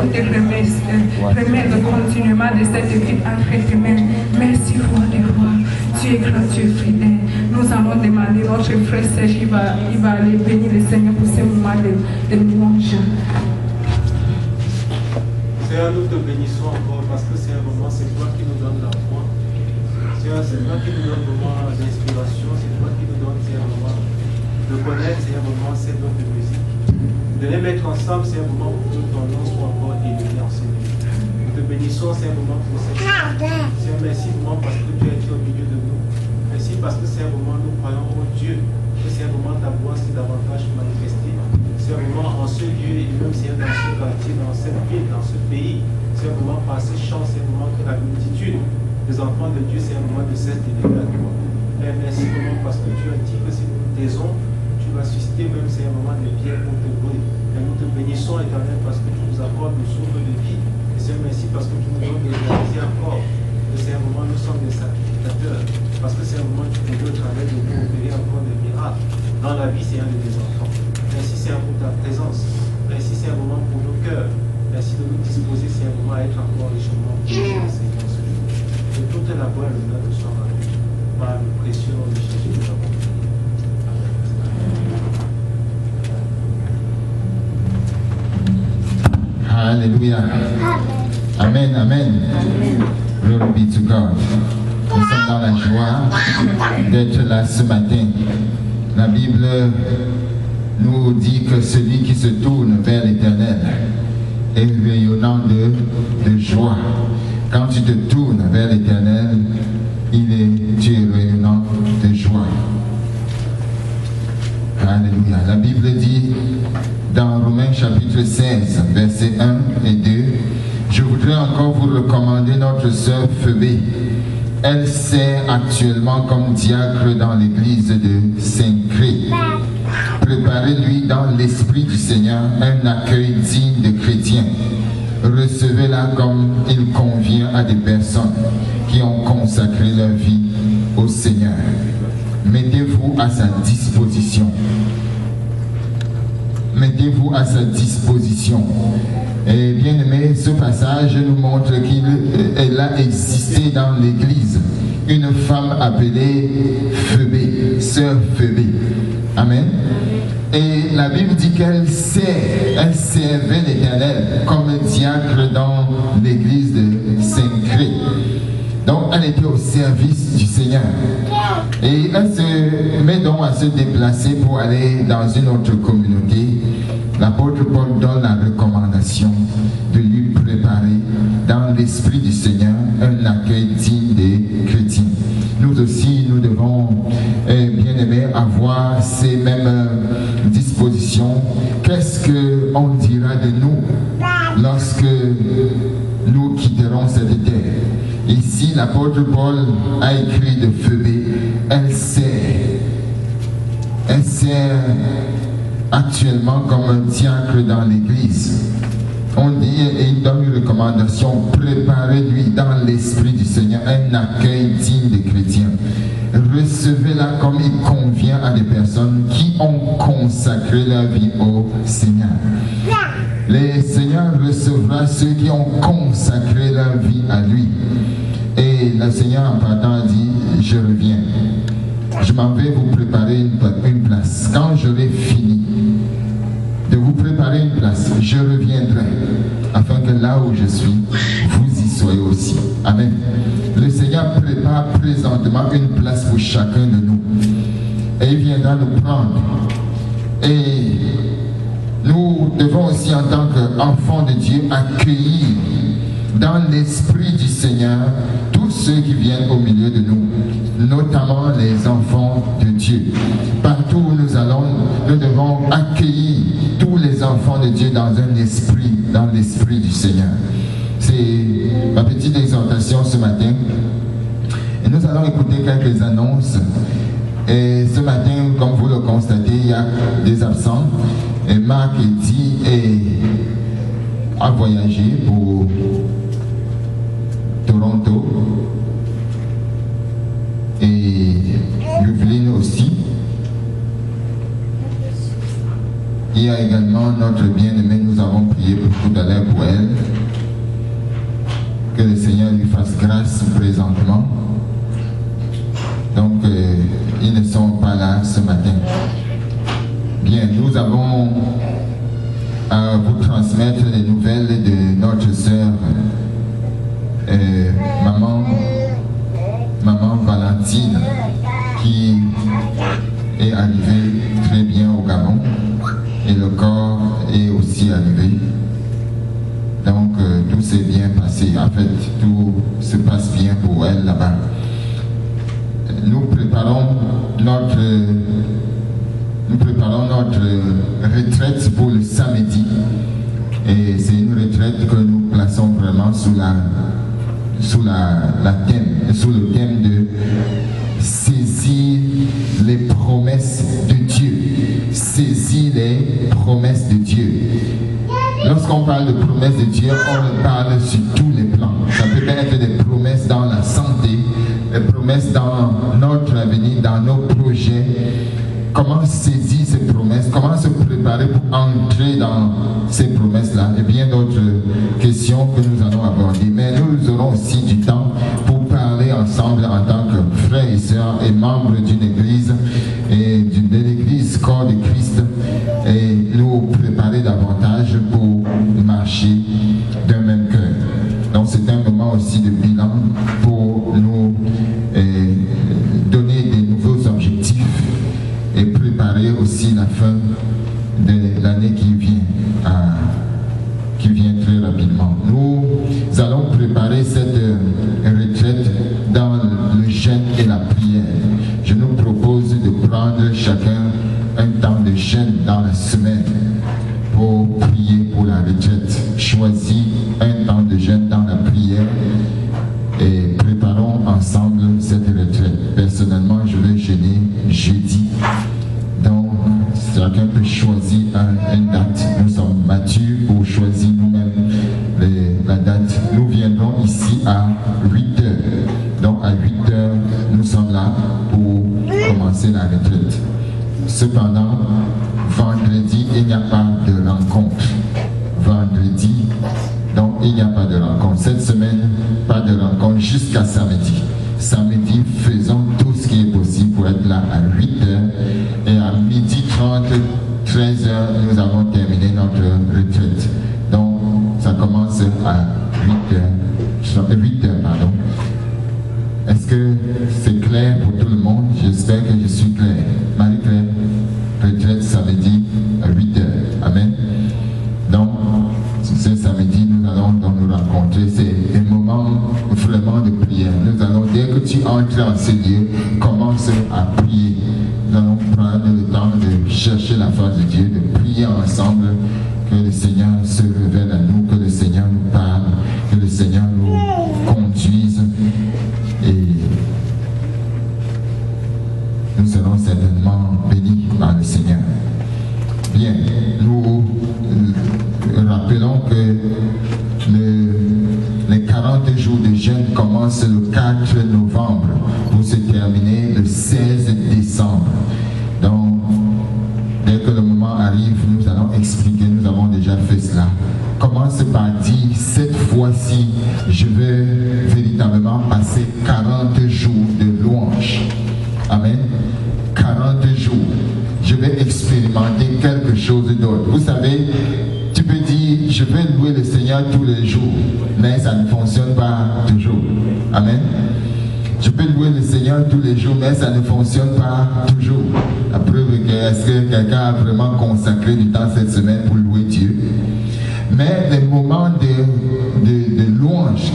on te remet continuellement de cette vie entre tes mains. Merci, roi des rois. Tu es grand, tu es fidèle. Nous allons demander notre frère Serge, il va aller bénir le Seigneur pour ce moment de louange. Seigneur, nous te bénissons encore parce que c'est un moment, c'est toi qui nous donne la foi. Seigneur, c'est toi qui nous donne vraiment l'inspiration, c'est toi qui nous donne, c'est un moment de connaître, c'est un moment, c'est notre musique. De les mettre ensemble, c'est un moment où ton nom soit encore élevé en Seigneur. Nous te bénissons, c'est un moment pour cette Seigneur, merci vraiment parce que tu es au milieu de nous. Merci parce que c'est un moment où nous croyons au Dieu, que c'est un moment ta voix s'est davantage manifestée. C'est un moment en ce lieu et même c'est dans ce quartier, dans cette ville, dans ce pays. C'est un moment par ces chants, c'est un moment que la multitude des enfants de Dieu, c'est un moment de cesse d'élever à toi. Père, merci vraiment parce que tu as dit que si nous taisons, tu vas susciter même c'est un moment de pierre pour te brûler. Et nous te bénissons éternel parce que tu nous accordes le souffle de vie. Et c'est merci parce que tu nous donnes de réaliser encore que c'est un moment où nous sommes des sacrificateurs. Parce que c'est un moment où tu peux au travers de nous opérer encore des miracles dans la vie, c'est un de tes enfants. Merci Seigneur pour ta présence. Merci c'est un moment pour nos cœurs. Merci de nous disposer, c'est un moment à être encore richement pour le Seigneur ce jour. Que toute la gloire et l'honneur te soient rendus par le précieux nom de Jésus que nous avons prié. Amen. Alléluia. Amen, amen. Glory be to God. Nous sommes dans la joie d'être là ce matin. La Bible nous dit que celui qui se tourne vers l'Éternel est rayonnant de joie. Quand tu te tournes vers l'Éternel, tu es rayonnant de joie. Alléluia. La Bible dit dans Romains chapitre 16, versets 1 et 2, je voudrais encore vous recommander notre sœur Phoebe. Elle sert actuellement comme diacre dans l'église de Saint-Cré. Préparez-lui dans l'esprit du Seigneur un accueil digne de chrétiens. Recevez-la comme il convient à des personnes qui ont consacré leur vie au Seigneur. Mettez-vous à sa disposition. Mettez-vous à sa disposition. Et bien aimé, ce passage nous montre qu'elle a existé dans l'église. Une femme appelée Phoebe, sœur Phoebe. Amen. Et la Bible dit qu'elle servait l'Éternel comme diacre dans l'église de Saint-Cré. Donc elle était au service du Seigneur. Et elle se met donc à se déplacer pour aller dans une autre communauté. L'apôtre Paul donne la recommandation de lui préparer dans l'esprit du Seigneur un accueil digne des chrétiens. Nous aussi, nous devons, bien aimés, avoir ces mêmes dispositions. Qu'est-ce qu'on dira de nous lorsque nous quitterons cette terre? Ici, l'apôtre Paul a écrit de Phoebe, elle sert actuellement comme un diacre dans l'église. On dit et il donne une recommandation, préparez-lui dans l'esprit du Seigneur un accueil digne des chrétiens. Recevez-la comme il convient à des personnes qui ont consacré leur vie au Seigneur. Le Seigneur recevra ceux qui ont consacré leur vie à lui. Et le Seigneur en partant a dit, je reviens. Je m'en vais vous préparer une place. Quand j'aurai fini de vous préparer une place, je reviendrai afin que là où je suis, vous y soyez aussi. Amen. Le Seigneur prépare présentement une place pour chacun de nous. Et il viendra nous prendre. Et nous devons aussi, en tant qu'enfants de Dieu, accueillir dans l'esprit du Seigneur tous ceux qui viennent au milieu de nous, notamment les enfants de Dieu. Partout où nous allons, nous devons accueillir tous les enfants de Dieu dans un esprit, dans l'esprit du Seigneur. C'est ma petite exhortation ce matin. Et nous allons écouter quelques annonces. Et ce matin, comme vous le constatez, il y a des absents. Et Marc Eddy a voyagé pour Toronto. Et Yveline aussi. Il y a également notre bien-aimée, nous avons prié pour tout à l'heure pour elle. Que le Seigneur lui fasse grâce présentement. Donc, ils ne sont pas là ce matin. Bien, nous avons à vous transmettre les nouvelles de notre sœur, maman Valentine, qui est arrivée très bien au Gabon, et le corps est aussi arrivé. Donc tout s'est bien passé, en fait tout se passe bien pour elle là-bas. Nous préparons notre retraite pour le samedi, et c'est une retraite que nous plaçons vraiment sous le thème de saisir les promesses de Dieu. Saisir les promesses de Dieu. Lorsqu'on parle de promesses de Dieu, on parle sur tous les plans. Ça peut être des promesses dans la santé, des promesses dans notre avenir, dans nos projets. Comment saisir ces promesses, comment se préparer pour entrer dans ces promesses-là, et bien d'autres questions que nous allons aborder. Mais nous aurons aussi du temps pour parler ensemble en tant que frères et sœurs et membres d'une église, et de l'église corps de Christ, et nous préparer davantage pour marcher d'un même cœur. Donc c'est un moment aussi de bilan pour nous donner des nouveaux objectifs et préparer aussi la fin de l'année qui vient très rapidement. Nous allons préparer cette retraite dans le jeûne et la prière. Je nous propose de prendre chacun un temps de jeûne dans la semaine pour prier pour la retraite. Choisis un temps de jeûne dans la prière et préparons ensemble cette retraite. Personnellement, je vais jeûner jeudi. Donc, chacun peut choisir une date. Nous sommes matures pour choisir nous-mêmes la date. Nous viendrons ici à 8 heures. Donc, à 8 heures, nous sommes là pour commencer la retraite. Cependant, vendredi, il n'y a pas de rencontre. Vendredi, donc il n'y a pas de rencontre. Cette semaine, pas de rencontre jusqu'à samedi. Samedi, faisons tout ce qui est possible pour être là à 8h. Et à 12h30, 13h, nous avons terminé notre retraite. Donc, ça commence à 8h. Est-ce que c'est clair pour tout le monde? J'espère que je suis clair. Marie-Claire, retraite samedi à 8h. Amen. Donc, ce samedi, nous allons donc nous rencontrer. C'est un moment vraiment de prière. Nous allons, dès que tu entres en ce lieu, commence à prier. Nous allons prendre le temps de chercher la face de Dieu, de prier ensemble, que le Seigneur se révèle à nous, que le Seigneur nous parle, que le Seigneur nous conduise. Et nous serons certainement bénis par le Seigneur. Bien, nous rappelons que les 40 jours de jeûne commencent le 4 novembre pour se terminer le 16 décembre. Donc, dès que le moment arrive, nous allons expliquer, nous avons déjà fait cela. Commence par dire, cette fois-ci, je vais véritablement passer 40 jours de louange. Amen. 40 jours. Je vais expérimenter quelque chose d'autre. Vous savez, tu peux dire, je vais louer le Seigneur tous les jours, mais ça ne fonctionne pas toujours. Amen. Je peux louer le Seigneur tous les jours, mais ça ne fonctionne pas toujours. La preuve est que, est-ce que quelqu'un a vraiment consacré du temps cette semaine pour louer Dieu? Mais les moments de louange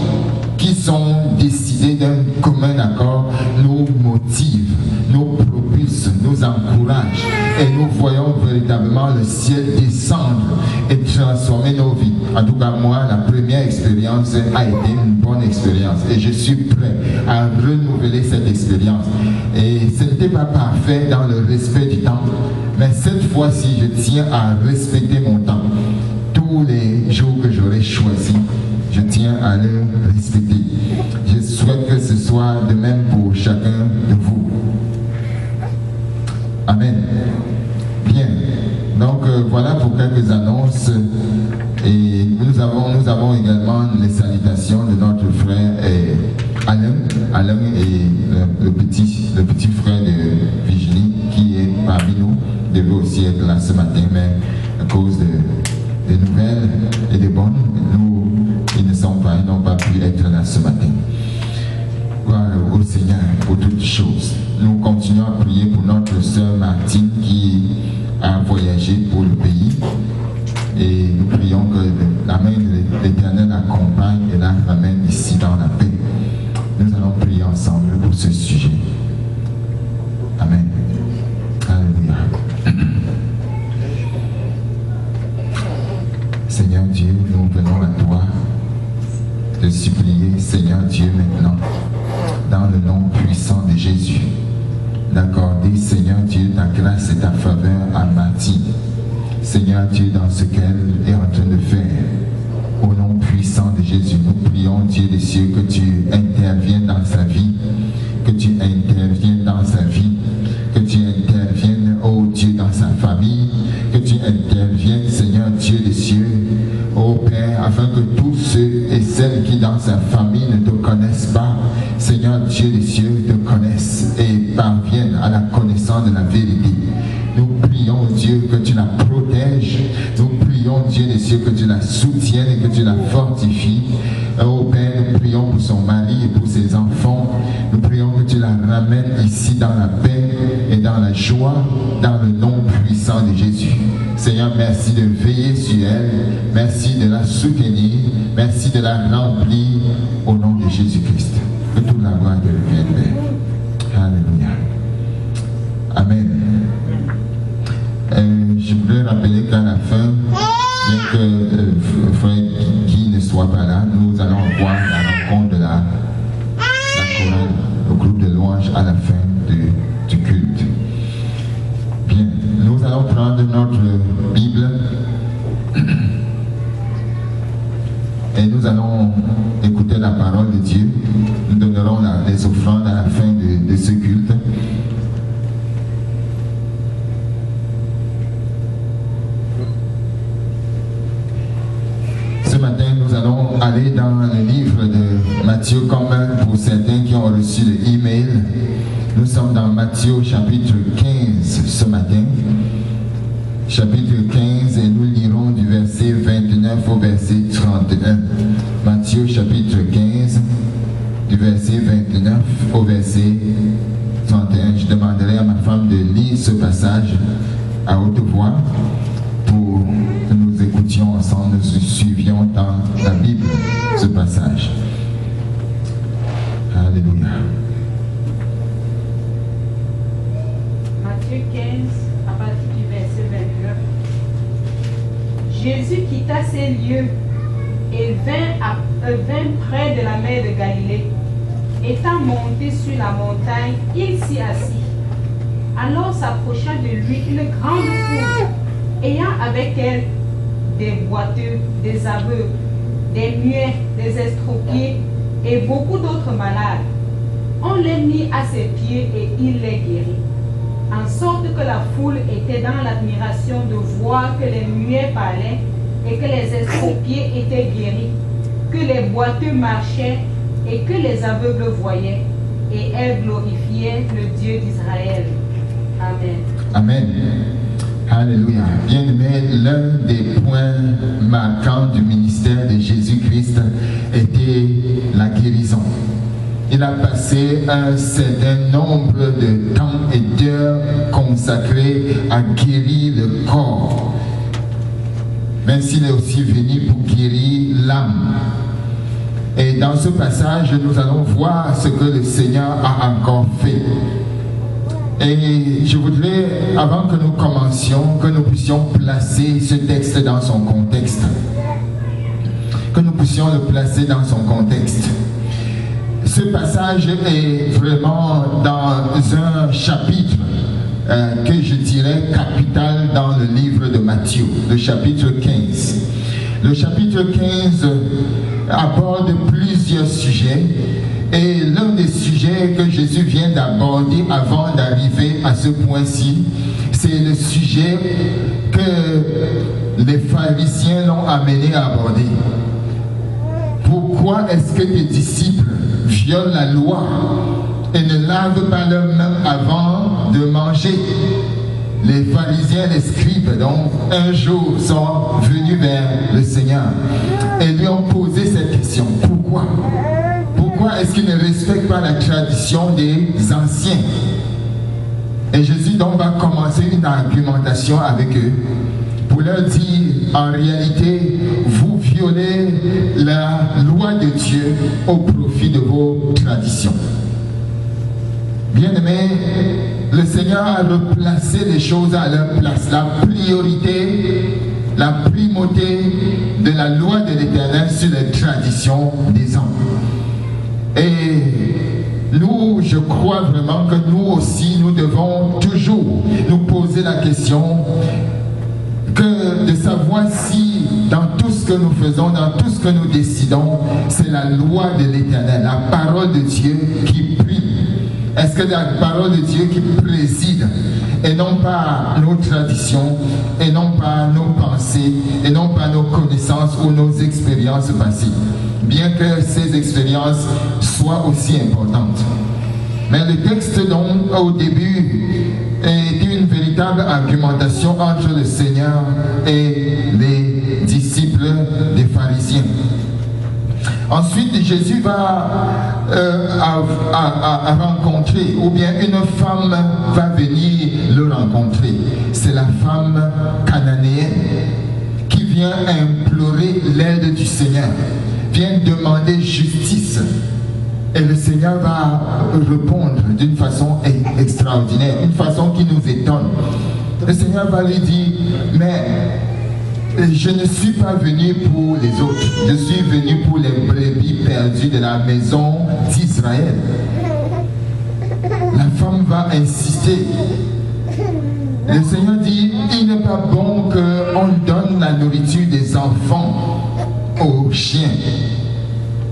qui sont décidés d'un commun accord nous motivent, nous propulsent, nous encouragent, et nous voyons véritablement le ciel descendre et transformer nos vies. En tout cas, moi, la première expérience a été une bonne expérience et je suis prêt à renouveler cette expérience. Et ce n'était pas parfait dans le respect du temps, mais cette fois-ci, je tiens à respecter mon temps. Tous les jours que j'aurai choisi, je tiens à le respecter. Je souhaite que ce soit de même pour chacun de vous. Amen. Bien. Donc voilà avons également les salutations de notre frère Alain et le petit frère de Virginie qui est parmi nous, devait aussi être là ce matin, mais à cause des nouvelles et des bonnes, ils n'ont pas pu être là ce matin. Gloire au Seigneur pour toutes choses. Nous continuons à prier pour notre sœur Martine qui a voyagé pour le pays. Et nous prions que la main de l'Éternel l'accompagne et la ramène ici dans la paix. Nous allons prier ensemble pour ce sujet. Amen. Alléluia. Seigneur Dieu, nous venons à toi te supplier, Seigneur Dieu, maintenant, dans le nom puissant de Jésus, d'accorder, Seigneur Dieu, ta grâce et ta faveur à Martine. Seigneur Dieu, dans ce qu'elle est en train de faire, au nom puissant de Jésus, nous prions, Dieu des cieux, que tu interviennes dans sa vie, que tu interviennes dans sa vie, que tu interviennes, oh Dieu, dans sa famille, que tu interviennes, Seigneur Dieu des cieux, ô Père, afin que tous ceux et celles qui dans sa famille ne te connaissent pas, Seigneur Dieu des cieux, te connaissent et parviennent à la connaissance de la vérité. Nous prions, Dieu, que tu la protèges. Nous prions, Dieu des cieux, que tu la soutiennes et que tu la fortifies. Oh Père, nous prions pour son mari et pour ses enfants. Nous prions que tu la ramènes ici dans la paix et dans la joie, dans le nom puissant de Jésus. Seigneur, merci de veiller sur elle. Merci de la soutenir. Merci de la remplir au nom de Jésus-Christ. Que toute la gloire te revienne, Père. Alléluia. Amen. Je voudrais rappeler qu'à la fin, bien que frère Guy ne soit pas là, nous allons voir la rencontre de la chorale, le groupe de louanges à la fin du culte. Bien, nous allons prendre notre Bible et nous allons écouter la parole de Dieu. Nous donnerons les offrandes à la fin de ce culte. Ce matin, nous allons aller dans le livre de Matthieu, comme pour certains qui ont reçu l'email. Nous sommes dans Matthieu chapitre 15 ce matin. Chapitre 15, et nous lirons du verset 29 au verset 31. Matthieu chapitre 15, du verset 29 au verset 31. Je demanderai à ma femme de lire ce passage à haute voix pour que nous écoutions ensemble, nous suivions dans la Bible ce passage. Alléluia. Matthieu 15, à partir du verset 29. Jésus quitta ces lieux et vint près de la mer de Galilée. Étant monté sur la montagne, il s'y assit. Alors s'approcha de lui une grande foule, ayant avec elle des boiteux, des aveugles, des muets, des estropiés et beaucoup d'autres malades. On les mit à ses pieds et il les guérit. En sorte que la foule était dans l'admiration de voir que les muets parlaient et que les estropiés étaient guéris, que les boiteux marchaient et que les aveugles voyaient, et elle glorifiait le Dieu d'Israël. Amen. Amen. Alléluia. Bien-aimé, l'un des points marquants du ministère de Jésus-Christ était la guérison. Il a passé un certain nombre de temps et d'heures consacrés à guérir le corps. Même s'il est aussi venu pour guérir l'âme. Et dans ce passage, nous allons voir ce que le Seigneur a encore fait. Et je voudrais, avant que nous commencions, que nous puissions placer ce texte dans son contexte. Que nous puissions le placer dans son contexte. Ce passage est vraiment dans un chapitre que je dirais capital dans le livre de Matthieu, le chapitre 15. Le chapitre 15 aborde plusieurs sujets et l'un des sujets que Jésus vient d'aborder avant d'arriver à ce point-ci, c'est le sujet que les pharisiens l'ont amené à aborder. pourquoi est-ce que tes disciples violent la loi et ne lavent pas leurs mains avant de manger? Les pharisiens, les scribes, donc, un jour sont venus vers le Seigneur et lui ont posé cette question. Pourquoi? Pourquoi est-ce qu'ils ne respectent pas la tradition des anciens? Et Jésus donc va commencer une argumentation avec eux pour leur dire, en réalité, vous violez la loi de Dieu au profit de vos traditions. Bien-aimés, le Seigneur a replacé les choses à leur place. La priorité, la primauté de la loi de l'Éternel sur les traditions des hommes. Et nous, je crois vraiment que nous aussi, nous devons toujours nous poser la question de savoir si dans tout ce que nous faisons, dans tout ce que nous décidons, c'est la loi de l'Éternel, la parole de Dieu qui prime. Est-ce que c'est la parole de Dieu qui préside et non pas nos traditions, et non pas nos pensées, et non pas nos connaissances ou nos expériences passées, bien que ces expériences soient aussi importantes. Mais le texte donc au début est une véritable argumentation entre le Seigneur et les disciples des pharisiens. Ensuite, Jésus va rencontrer, ou bien une femme va venir le rencontrer. C'est la femme cananéenne qui vient implorer l'aide du Seigneur, vient demander justice. Et le Seigneur va répondre d'une façon extraordinaire, une façon qui nous étonne. Le Seigneur va lui dire, mais je ne suis pas venu pour les autres, je suis venu pour les brebis perdues de la maison d'Israël. La femme va insister. Le Seigneur dit, il n'est pas bon qu'on donne la nourriture des enfants aux chiens.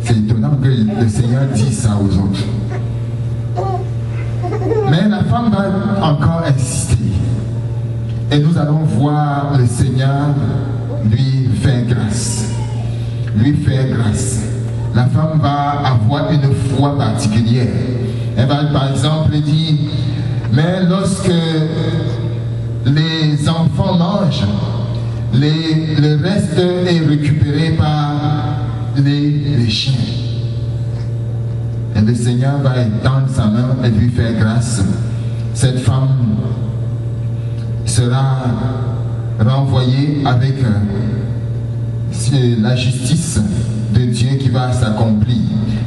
C'est étonnant que le Seigneur dise ça aux autres. Mais la femme va encore insister. Et nous allons voir le Seigneur lui faire grâce. Lui faire grâce. La femme va avoir une foi particulière. Elle va par exemple dire, mais lorsque les enfants mangent, le reste est récupéré par les chiens. Et le Seigneur va étendre sa main et lui faire grâce. Cette femme sera renvoyée avec la justice de Dieu qui va s'accomplir.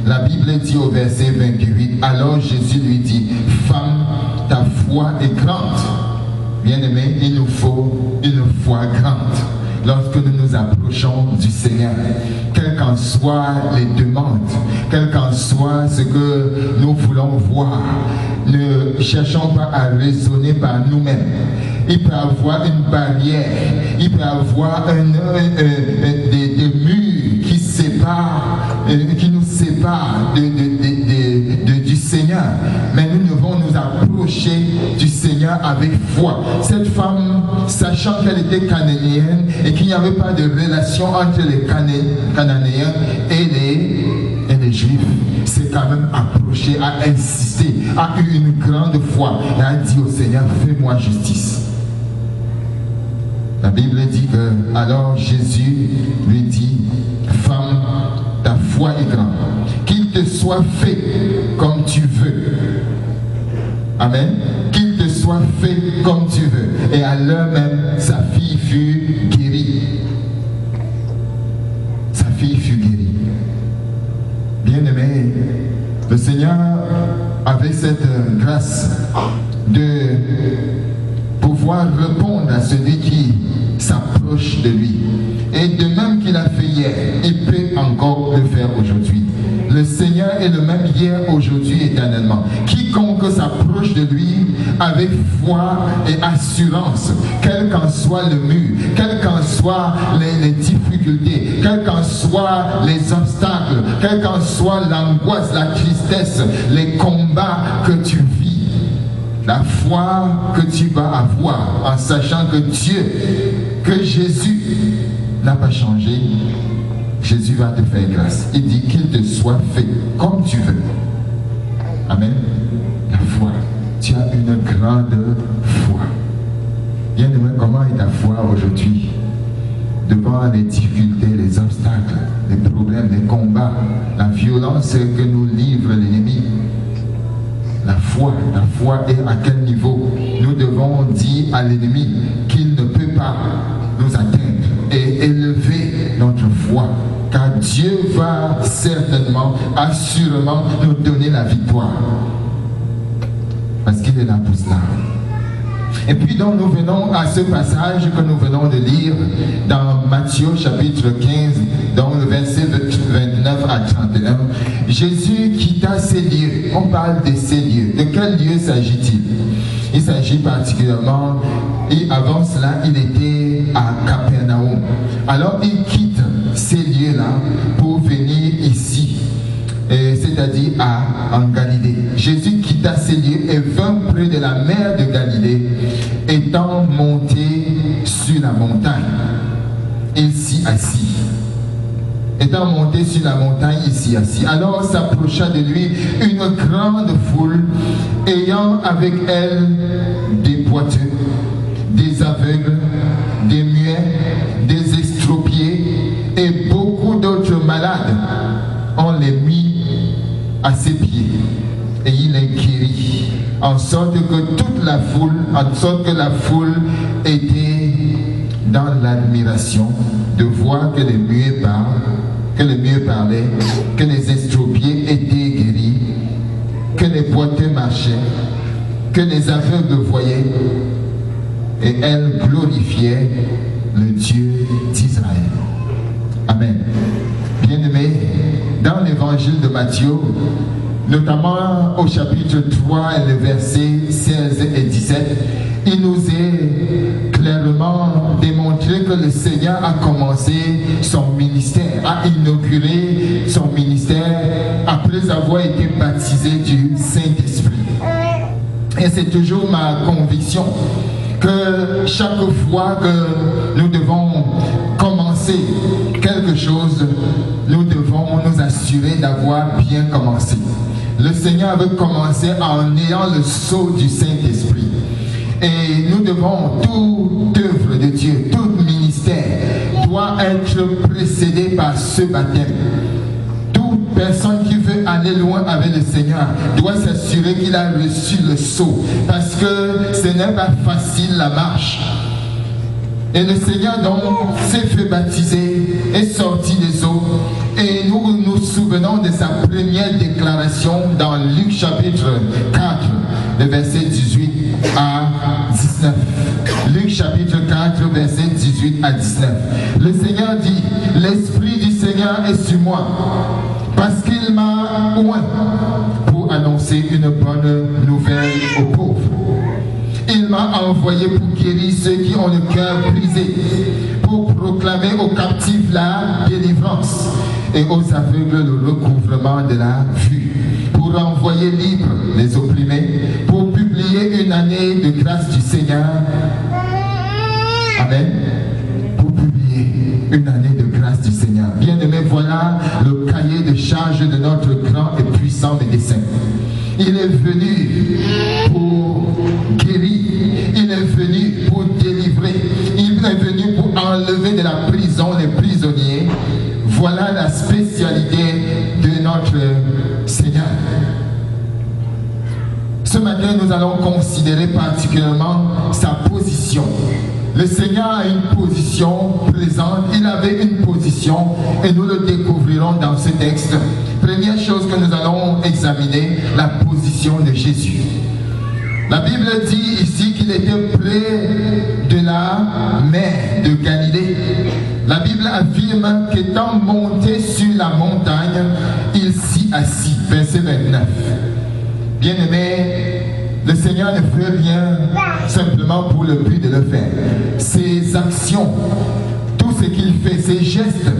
La Bible dit au verset 28, alors Jésus lui dit, femme, ta foi est grande. Bien-aimé, il nous faut une foi grande lorsque nous nous approchons du Seigneur. Quelles qu'en soient les demandes, quel qu'en soit ce que nous voulons voir, ne cherchons pas à raisonner par nous-mêmes. Il peut y avoir une barrière, il peut y avoir des murs qui nous séparent du Seigneur. Mais nous devons nous approcher du Seigneur avec foi. Cette femme, sachant qu'elle était cananéenne et qu'il n'y avait pas de relation entre les Cananéens et les Juifs, s'est quand même approchée, a insisté, a eu une grande foi et a dit au Seigneur, fais-moi justice. La Bible dit que alors Jésus lui dit, femme, ta foi est grande, qu'il te soit fait comme tu veux. Amen. Qu'il te soit fait comme tu veux. Et à l'heure même, sa fille fut guérie. Sa fille fut guérie. Bien-aimé, le Seigneur avait cette grâce de pouvoir répondre à celui qui s'approche de lui. Et de même qu'il a fait hier, il peut encore le faire aujourd'hui. Le Seigneur est le même hier, aujourd'hui, éternellement. Quiconque s'approche de lui avec foi et assurance, quel qu'en soit le mur, quel qu'en soient les difficultés, quel qu'en soient les obstacles, quel qu'en soit l'angoisse, la tristesse, les combats que tu vis, la foi que tu vas avoir en sachant que Dieu, que Jésus n'a pas changé. Jésus va te faire grâce. Il dit qu'il te soit fait comme tu veux. Amen. La foi. Tu as une grande foi. Bien-aimé, comment est ta foi aujourd'hui? Devant les difficultés, les obstacles, les problèmes, les combats, la violence que nous livre l'ennemi. La foi est à quel niveau? Nous devons dire à l'ennemi qu'il ne peut pas nous atteindre et élever notre foi. Car Dieu va certainement, assurément nous donner la victoire. Parce qu'il est là pour cela. Et puis donc nous venons à ce passage que nous venons de lire dans Matthieu chapitre 15, dans le verset 29 à 31. Jésus quitta ces lieux. On parle de ces lieux. De quel lieu s'agit-il? Il s'agit particulièrement, et avant cela, il était à Capernaum. Alors il quitte ces lieux-là pour venir ici, c'est-à-dire en Galilée. Jésus quitta ces lieux et vint près de la mer de Galilée, étant monté sur la montagne. Il s'y assit. Étant monté sur la montagne, il s'y assit. Alors s'approcha de lui une grande foule, ayant avec elle des boiteux, des aveugles, des muets, des estropiés et beaucoup d'autres malades. On les mit à ses pieds et il les guérit, en sorte que la foule était dans l'admiration de voir que les muets parlaient, que les estropiés étaient guéris, que les boiteux marchaient, que les aveugles voyaient, et elle glorifiait le Dieu d'Israël. Amen. Bien-aimés, dans l'évangile de Matthieu, notamment au chapitre 3 et le verset 16 et 17, il nous est clairement démontré que le Seigneur a commencé son ministère, a inauguré son ministère après avoir été baptisé du Saint-Esprit. Et c'est toujours ma conviction que chaque fois que nous devons commencer quelque chose, nous devons nous assurer d'avoir bien commencé. Le Seigneur veut commencer en ayant le sceau du Saint-Esprit. Et nous devons, toute œuvre de Dieu, tout ministère doit être précédé par ce baptême. Toute personne qui veut aller loin avec le Seigneur doit s'assurer qu'il a reçu le sceau. Parce que ce n'est pas facile la marche. Et le Seigneur donc s'est fait baptiser, est sorti des eaux. Et nous nous souvenons de sa première déclaration dans Luc chapitre 4, le verset 18 à 19. Luc chapitre 4, verset 18 à 19. Le Seigneur dit, l'Esprit du Seigneur est sur moi, parce qu'il m'a oint pour annoncer une bonne nouvelle aux pauvres. Il m'a envoyé pour guérir ceux qui ont le cœur brisé, pour proclamer aux captifs la délivrance et aux aveugles le recouvrement de la vue, pour renvoyer libres les opprimés, pour publier une année de grâce du Seigneur. Amen. Pour publier une année de grâce du Seigneur. Bien-aimés, voilà le cahier de charge de notre grand et puissant médecin. Il est venu pour guérir, il est venu pour délivrer, il est venu pour enlever de la prison les prisonniers. Voilà la spécialité de notre Seigneur. Ce matin, nous allons considérer particulièrement sa position. Le Seigneur a une position présente, il avait une position et nous le découvrirons dans ce texte. Première chose que nous allons examiner, la position de Jésus. La Bible dit ici qu'il était près de la mer de Galilée. La Bible affirme qu'étant monté sur la montagne, il s'y assit. Verset 29. Bien-aimés, le Seigneur ne fait rien simplement pour le but de le faire. Ses actions, tout ce qu'il fait, ses gestes,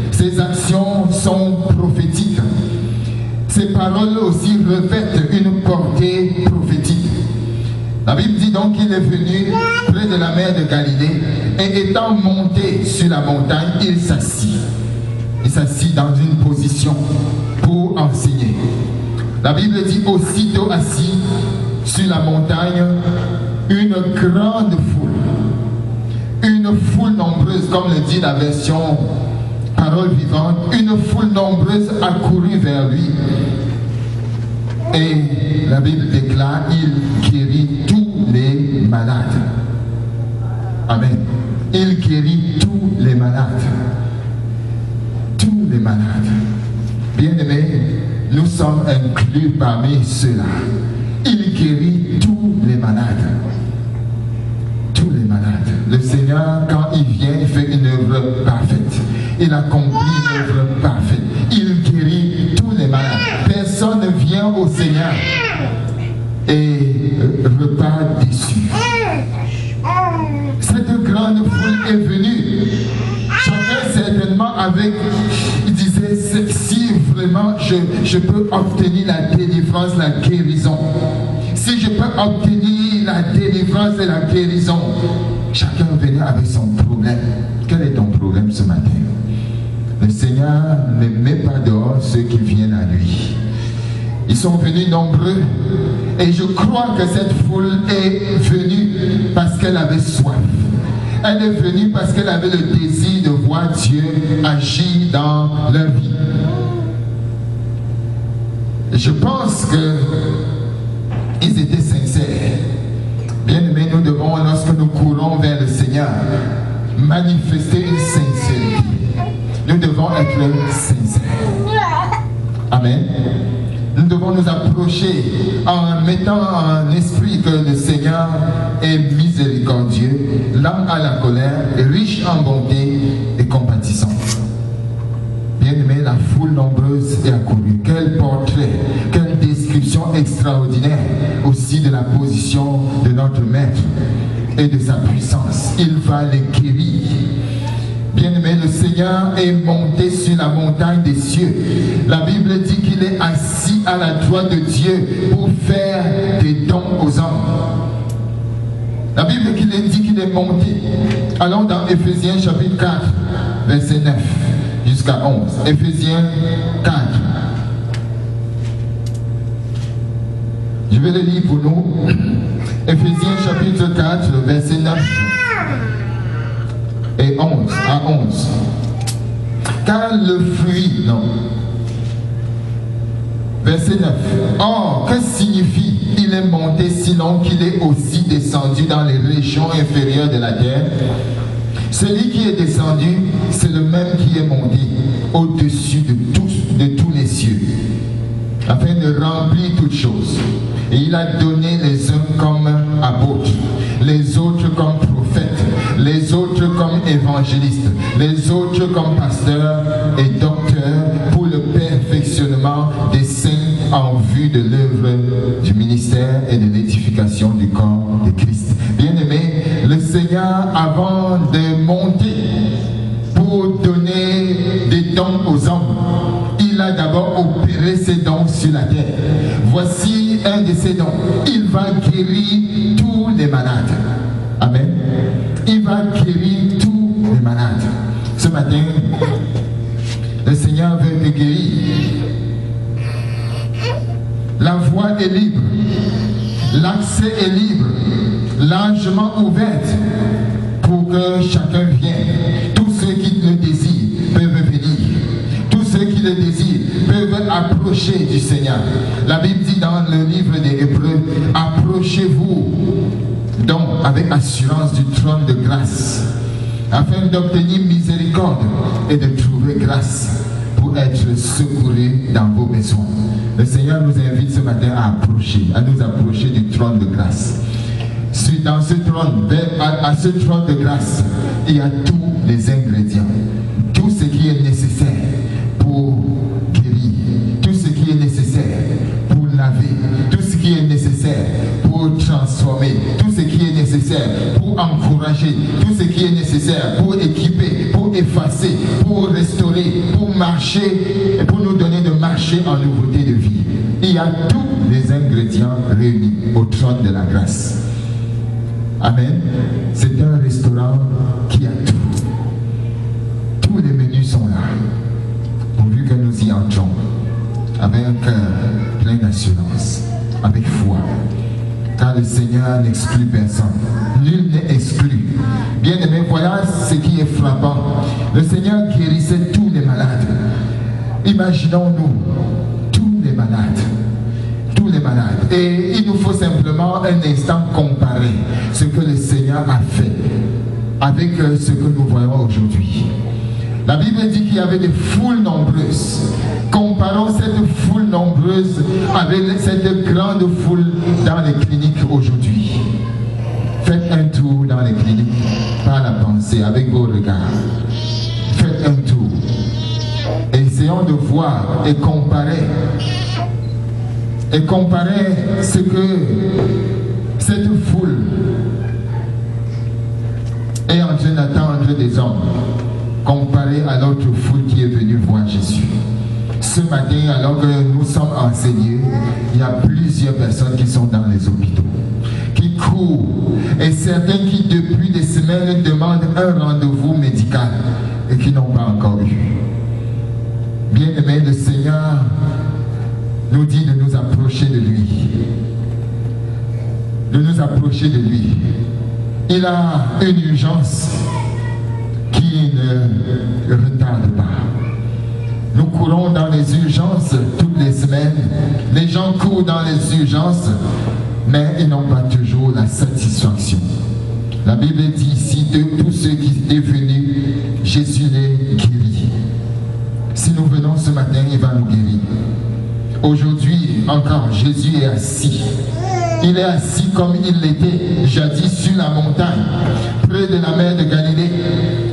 ses actions sont prophétiques. Ses paroles aussi revêtent une portée prophétique. La Bible dit donc qu'il est venu près de la mer de Galilée et étant monté sur la montagne, il s'assit. il s'assit dans une position pour enseigner. La Bible dit, aussitôt assis sur la montagne, une grande foule nombreuse, comme le dit la version Parole vivante, une foule nombreuse accourut vers lui. Et la Bible déclare, il guérit tous les malades. Amen. Il guérit tous les malades. Tous les malades. Bien-aimés, nous sommes inclus parmi ceux-là. Il guérit tous les malades. Tous les malades. Le Seigneur, quand il vient, il fait une œuvre parfaite. Il accomplit une œuvre parfaite. Il guérit tous les malades. Personne ne vient au Seigneur et repart déçu. Cette grande foule est venue. Chacun certainement avec, il disait, si vraiment je peux obtenir la délivrance, la guérison. Si je peux obtenir la délivrance et la guérison. Chacun venait avec son problème. Quel est ton problème ce matin? Le Seigneur ne met pas dehors ceux qui viennent à lui. Ils sont venus nombreux et je crois que cette foule est venue parce qu'elle avait soif. Elle est venue parce qu'elle avait le désir de voir Dieu agir dans leur vie. Je pense qu'ils étaient sincères. Bien-aimés, nous devons, lorsque nous courons vers le Seigneur, manifester une sincérité. Nous devons être sincères. Amen. Nous devons nous approcher en mettant en esprit que le Seigneur est miséricordieux, lent à la colère, riche en bonté et compatissant. Bien-aimé, la foule nombreuse est accourue. Quel portrait, quelle description extraordinaire aussi de la position de notre Maître et de sa puissance. Il va les guérir. Bien-aimé, le Seigneur est monté sur la montagne des cieux. La Bible dit qu'il est assis à la droite de Dieu pour faire des dons aux hommes. La Bible dit qu'il est monté. Allons dans Éphésiens chapitre 4, verset 9 jusqu'à 11. Éphésiens 4. Je vais le lire pour nous. Éphésiens chapitre 4, verset 9. Et 11, à 11. Car le fruit, non. Verset 9. Or, que signifie il est monté sinon qu'il est aussi descendu dans les régions inférieures de la terre? Celui qui est descendu, c'est le même qui est monté au-dessus de tous les cieux, afin de remplir toutes choses. Et il a donné les uns comme apôtres, les autres comme prophètes, les autres comme évangélistes, les autres comme pasteurs et docteurs pour le perfectionnement des saints en vue de l'œuvre du ministère et de l'édification du corps de Christ. Bien-aimés, le Seigneur, avant de monter pour donner des dons aux hommes, il a d'abord opéré ses dons sur la terre. Voici un de ses dons. Il va guérir tous les malades. Amen. Il va guérir tous les malades. Ce matin, le Seigneur veut te guérir. La voie est libre. L'accès est libre. Largement ouverte pour que chacun vienne. Tous ceux qui le désirent peuvent venir. Ceux qui le désirent peuvent approcher du Seigneur. La Bible dit dans le livre des Hébreux, approchez-vous donc avec assurance du trône de grâce, afin d'obtenir miséricorde et de trouver grâce pour être secouru dans vos besoins. Le Seigneur nous invite ce matin à nous approcher du trône de grâce. Dans ce trône, à ce trône de grâce, il y a tous les ingrédients, tout ce qui est nécessaire pour guérir, tout ce qui est nécessaire pour laver, tout ce qui est nécessaire pour transformer, tout ce qui est nécessaire pour encourager, tout ce qui est nécessaire pour équiper, pour effacer, pour restaurer, pour marcher et pour nous donner de marcher en nouveauté de vie. Il y a tous les ingrédients réunis au trône de la grâce. Amen. C'est un restaurant qui a tout. Tous les menus sont là. pourvu que nous y entrons avec un cœur plein d'assurance, avec foi. Car le Seigneur n'exclut personne. Nul n'est exclu. Bien-aimés, voilà ce qui est frappant. Le Seigneur guérissait tous les malades. Imaginons-nous, tous les malades. Tous les malades. Et il nous faut simplement un instant comparer ce que le Seigneur a fait avec ce que nous voyons aujourd'hui. La Bible dit qu'il y avait des foules nombreuses. Comparons cette foule nombreuse avec cette grande foule dans les cliniques aujourd'hui. Faites un tour dans les cliniques par la pensée, avec vos regards. Faites un tour. Essayons de voir et comparer. Et comparer ce que cette foule est en train d'attendre des hommes, comparé à l'autre foule qui est venue voir Jésus. Ce matin, alors que nous sommes enseignés, il y a plusieurs personnes qui sont dans les hôpitaux, qui courent, et certains qui depuis des semaines demandent un rendez-vous médical et qui n'ont pas encore eu. Bien-aimés, le Seigneur nous dit de nous approcher de lui. De nous approcher de lui. Il a une urgence qui ne retarde pas. Nous courons dans les urgences toutes les semaines. Les gens courent dans les urgences, mais ils n'ont pas toujours la satisfaction. La Bible dit ici, de tous ceux qui étaient venus, Jésus les guérit. Si nous venons ce matin, il va nous guérir. Aujourd'hui encore, Jésus est assis. Il est assis comme il l'était jadis sur la montagne, près de la mer de Galilée,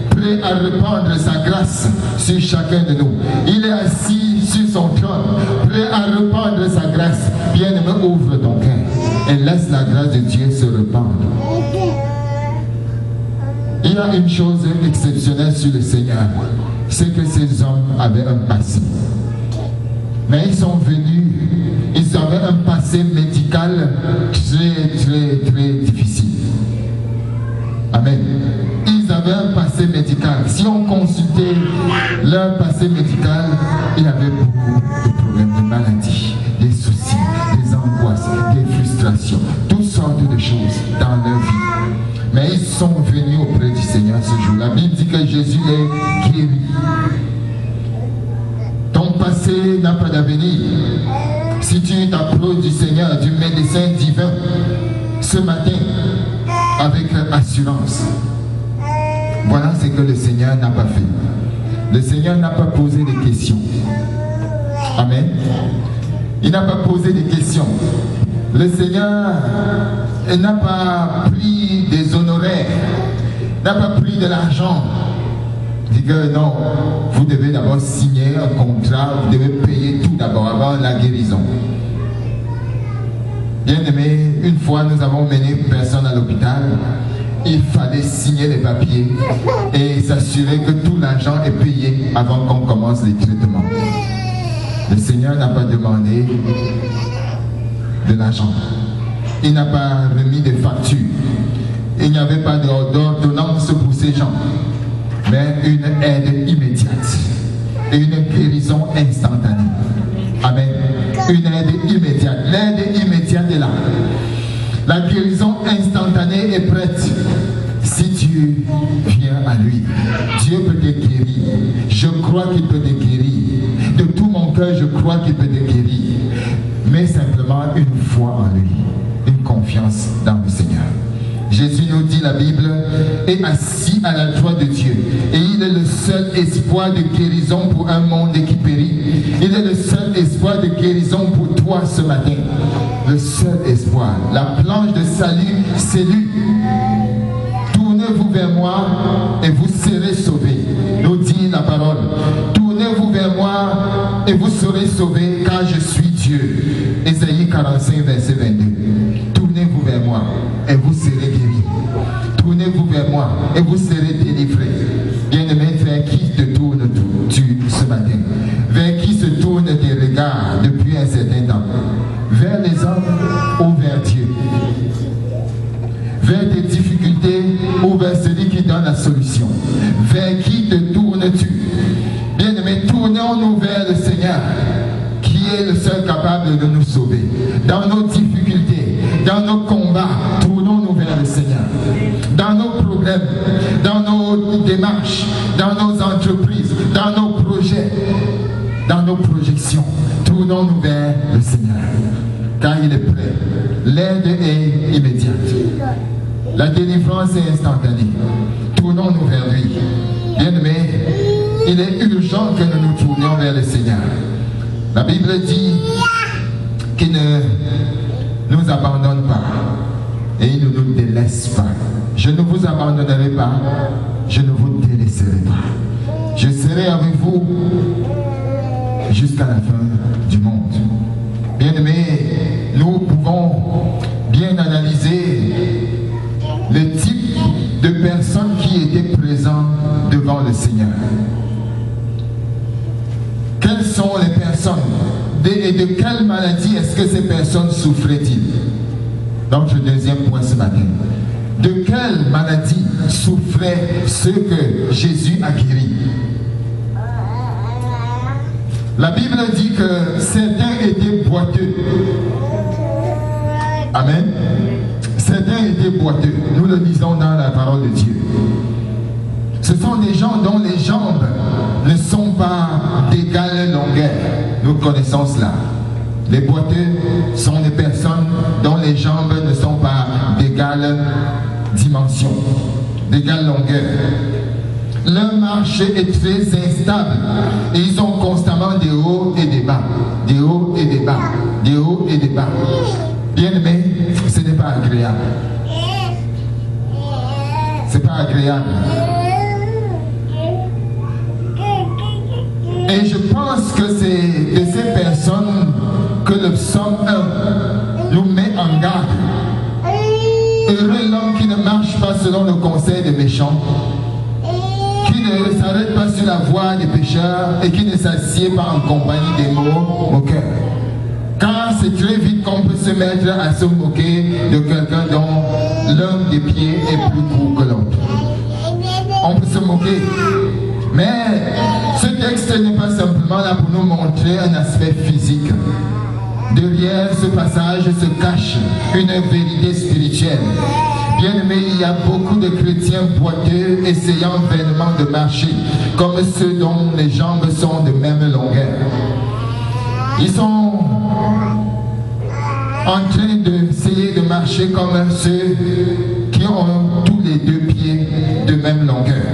prêt à répandre sa grâce sur chacun de nous. Il est assis sur son trône, prêt à répandre sa grâce. Bien-aimé, ouvre ton cœur et laisse la grâce de Dieu se répandre. Il y a une chose exceptionnelle sur le Seigneur, c'est que ces hommes avaient un passé. Mais ils sont venus, ils avaient un passé médical très difficile. Amen. Ils avaient un passé médical. Si on consultait leur passé médical, il y avait beaucoup de problèmes, de maladies, des soucis, des angoisses, des frustrations, toutes sortes de choses dans leur vie. Mais ils sont venus auprès du Seigneur ce jour. La Bible dit que Jésus les guérit. Ton passé n'a pas d'avenir. Si tu t'approches du Seigneur, du médecin divin, ce matin, avec assurance, voilà ce que le Seigneur n'a pas fait. Le Seigneur n'a pas posé des questions. Amen. Il n'a pas posé des questions. Le Seigneur n'a pas pris des honoraires, n'a pas pris de l'argent. Il dit que non, vous devez d'abord signer un contrat, vous devez payer tout d'abord avant la guérison. Bien-aimé, une fois nous avons mené une personne à l'hôpital, il fallait signer les papiers et s'assurer que tout l'argent est payé avant qu'on commence les traitements. Le Seigneur n'a pas demandé de l'argent. Il n'a pas remis de factures. Il n'y avait pas d'ordonnance pour ces gens, mais une aide immédiate et une guérison instantanée. Amen. Une aide immédiate. L'aide immédiate est là. La guérison instantanée est prête. Si tu viens à lui, Dieu peut te guérir. Je crois qu'il peut te guérir. De tout mon cœur, je crois qu'il peut te guérir. Mais simplement une foi en lui. Une confiance dans le Seigneur. Jésus nous dit, la Bible, est assis à la droite de Dieu. Et il est le seul espoir de guérison pour un monde qui périt. Il est le seul espoir de guérison pour toi ce matin. Le seul espoir. La planche de salut, c'est lui. Tournez-vous vers moi et vous serez sauvés. Nous dit la parole. Tournez-vous vers moi et vous serez sauvés car je suis Dieu. Ésaïe 45, verset 22. Tournez-vous vers moi et vous serez guéris. Tournez-vous vers moi et vous serez délivrés. Bien-aimé, vers qui te tournes-tu ce matin? Vers qui se tournent tes regards depuis un certain temps? Vers les hommes ou vers Dieu? Vers tes difficultés ou vers celui qui donne la solution? Vers qui te tournes-tu? Bien-aimé, tournons-nous vers seul capable de nous sauver. Dans nos difficultés, dans nos combats, tournons-nous vers le Seigneur. Dans nos problèmes, dans nos démarches, dans nos entreprises, dans nos projets, dans nos projections, tournons-nous vers le Seigneur. Car il est prêt. L'aide est immédiate. La délivrance est instantanée. Tournons-nous vers lui. Bien-aimés, il est urgent que nous nous tournions vers le Seigneur. La Bible dit qu'il ne nous abandonne pas et il ne nous délaisse pas. Je ne vous abandonnerai pas, je ne vous délaisserai pas. Je serai avec vous jusqu'à la fin du monde. Bien-aimés, nous pouvons bien analyser le type de personnes qui étaient présentes devant le Seigneur. Quelles sont les personnes et de quelle maladie est-ce que ces personnes souffraient-ils? Donc, le deuxième point ce matin. De quelle maladie souffraient ceux que Jésus a guéris? La Bible dit que certains étaient boiteux. Amen. Certains étaient boiteux. Nous le lisons dans la parole de Dieu. Ce sont des gens dont les jambes ne sont pas d'égale longueur. Nous connaissons cela. Les boiteux sont des personnes dont les jambes ne sont pas d'égale dimension, d'égale longueur. Leur marche est très instable et ils ont constamment des hauts et des bas, des hauts et des bas, des hauts et des bas. Bien aimé, ce n'est pas agréable. C'est pas agréable. Et je pense que c'est de ces personnes que le psaume 1 nous met en garde. Heureux l'homme qui ne marche pas selon le conseil des méchants, qui ne s'arrête pas sur la voie des pécheurs et qui ne s'assied pas en compagnie des moqueurs. Car c'est très vite qu'on peut se mettre à se moquer de quelqu'un dont l'un des pieds est plus court que l'autre. On peut se moquer. Mais ce texte n'est pas simplement là pour nous montrer un aspect physique. Derrière ce passage se cache une vérité spirituelle. Bien aimé, il y a beaucoup de chrétiens boiteux essayant vainement de marcher comme ceux dont les jambes sont de même longueur. Ils sont en train d'essayer de marcher comme ceux qui ont tous les deux pieds de même longueur.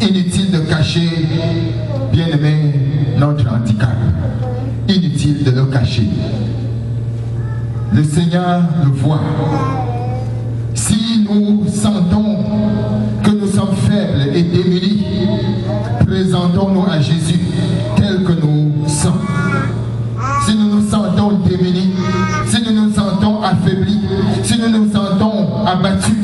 Inutile de cacher, bien aimé, notre handicap. Inutile de le cacher. Le Seigneur le voit. Si nous sentons que nous sommes faibles et démunis, présentons-nous à Jésus tel que nous sommes. Si nous nous sentons démunis, si nous nous sentons affaiblis, si nous nous sentons abattus,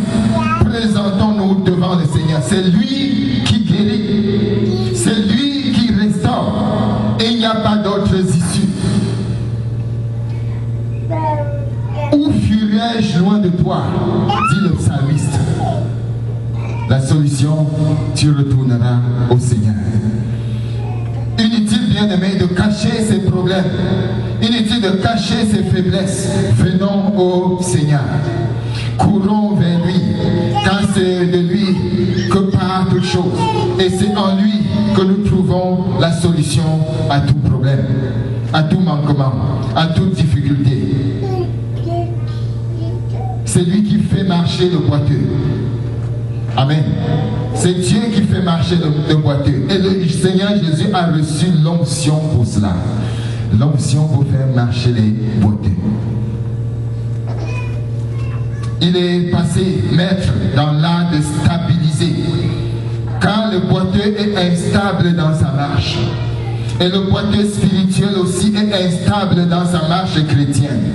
présentons-nous devant le Seigneur. C'est lui qui guérit, c'est lui qui restaure, et il n'y a pas d'autres issues. Où fuirais-je loin de toi, dit le psalmiste. La solution, tu retourneras au Seigneur. Inutile, bien-aimé, de cacher ses problèmes. Inutile de cacher ses faiblesses. Venons au Seigneur. Courons vers lui, car c'est de lui que part toute chose. Et c'est en lui que nous trouvons la solution à tout problème, à tout manquement, à toute difficulté. C'est lui qui fait marcher le boiteux. Amen. C'est Dieu qui fait marcher le boiteux. Et le Seigneur Jésus a reçu l'onction pour cela. L'onction pour faire marcher les boiteux. Il est passé maître dans l'art de stabiliser. Car le boiteux est instable dans sa marche. Et le boiteux spirituel aussi est instable dans sa marche chrétienne.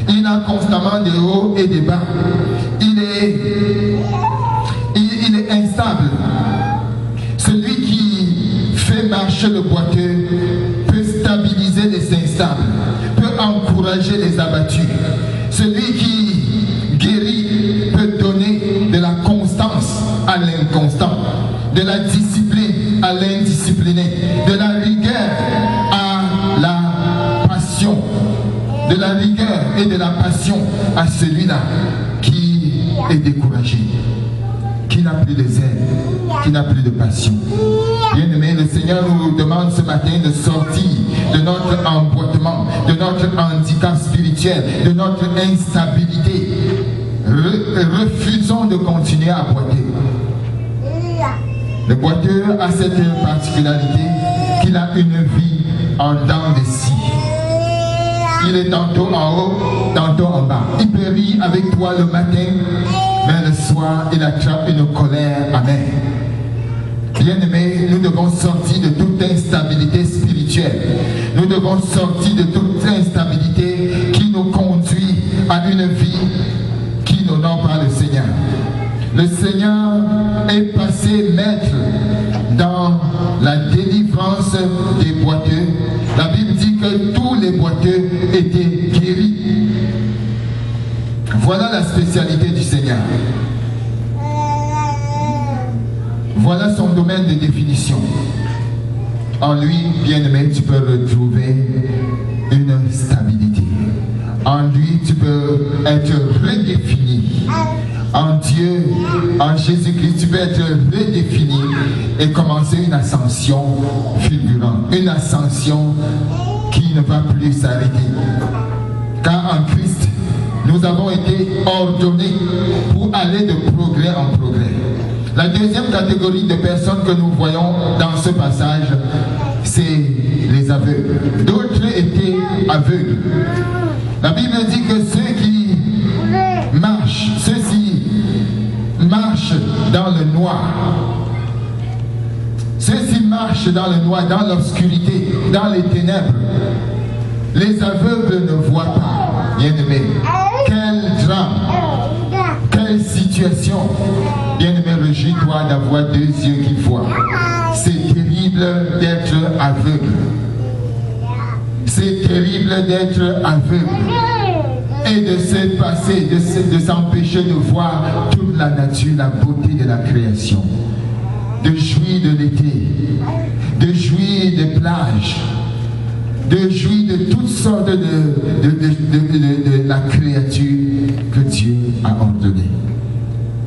Il a constamment des hauts et des bas. Il est instable. Celui qui fait marcher le boiteux peut stabiliser les instables, peut encourager les abattus. Celui qui guérit peut donner de la constance à l'inconstant, de la discipline à l'indiscipliné, de la rigueur à la de la rigueur et de la passion à celui-là qui est découragé, qui n'a plus de zèle, qui n'a plus de passion. Bien-aimé, le Seigneur nous demande ce matin de sortir de notre emboîtement, de notre handicap spirituel, de notre instabilité. Refusons de continuer à boiter. Le boiteux a cette particularité qu'il a une vie en dents de scie. Il est tantôt en haut, tantôt en bas. Il peut rire avec toi le matin, mais le soir, il attrape une colère amère. Bien-aimés, nous devons sortir de toute instabilité spirituelle. Nous devons sortir de toute instabilité qui nous conduit à une vie qui n'honore pas le Seigneur. Le Seigneur est passé maître dans la délivrance des boiteux. La Bible dit que tous les boiteux étaient guéris. Voilà la spécialité du Seigneur. Voilà son domaine de définition. En lui, bien-aimé, tu peux retrouver une stabilité. En lui, tu peux être redéfini. En Dieu, en Jésus-Christ, tu peux être redéfini et commencer une ascension fulgurante. Une ascension qui ne va plus s'arrêter. Car en Christ, nous avons été ordonnés pour aller de progrès en progrès. La deuxième catégorie de personnes que nous voyons dans ce passage, c'est les aveugles. D'autres étaient aveugles. La Bible dit que ceux qui marchent, ceux-ci marchent dans le noir. Ceux-ci marchent dans le noir, dans l'obscurité, dans les ténèbres. Les aveugles ne voient pas, bien-aimés. Quel drame, quelle situation. Bien-aimé, réjouis-toi d'avoir deux yeux qui voient. C'est terrible d'être aveugle. C'est terrible d'être aveugle. Et de se passer, de s'empêcher de voir toute la nature, la beauté de la création. De jouir de l'été. De jouir des plages. De jouir de toutes sortes de la créature que Dieu a ordonnée.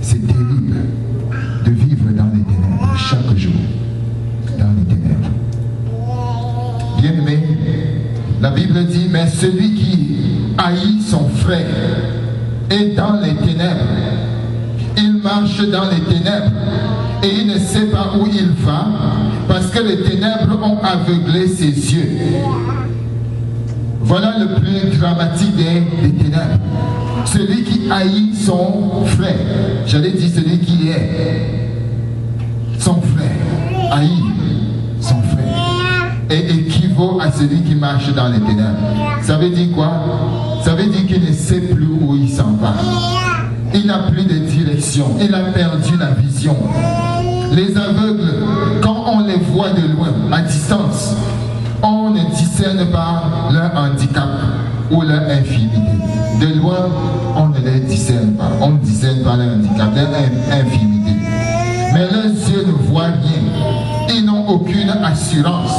C'est terrible de vivre dans les ténèbres chaque jour. Dans les ténèbres. Bien-aimé, la Bible dit, mais celui qui haït son frère est dans les ténèbres. Il marche dans les ténèbres et il ne sait pas où il va parce que les ténèbres ont aveuglé ses yeux. Voilà le plus dramatique des ténèbres. Celui qui haït son frère, j'allais dire celui qui est son frère, haït son frère, et équivaut à celui qui marche dans les ténèbres. Ça veut dire quoi? Ça veut dire qu'il ne sait plus où il s'en va. Il n'a plus de direction, il a perdu la vision. Les aveugles, quand on les voit de loin, à distance, on ne discerne pas leur handicap ou leur infirmité. De loin, on ne les discerne pas. On ne discerne pas leur handicap, leur infirmité. Mais leurs yeux ne voient rien. Ils n'ont aucune assurance.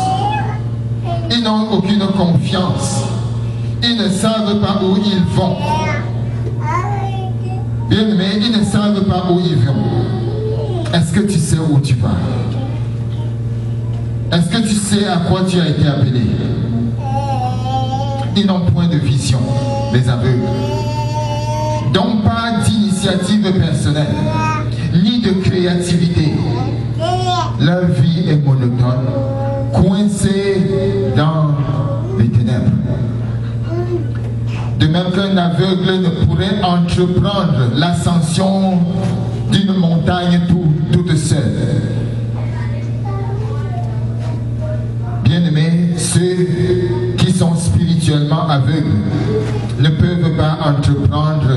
Ils n'ont aucune confiance. Ils ne savent pas où ils vont. Bien aimé, ils ne savent pas où ils vont. Est-ce que tu sais où tu vas? Est-ce que tu sais à quoi tu as été appelé? Ils n'ont point de vision, les aveugles. Donc pas d'initiative personnelle, ni de créativité. Leur vie est monotone, coincée dans les ténèbres. De même qu'un aveugle ne pourrait entreprendre l'ascension d'une montagne toute seule. Bien-aimés, ceux qui sont spirituellement aveugles ne peuvent pas entreprendre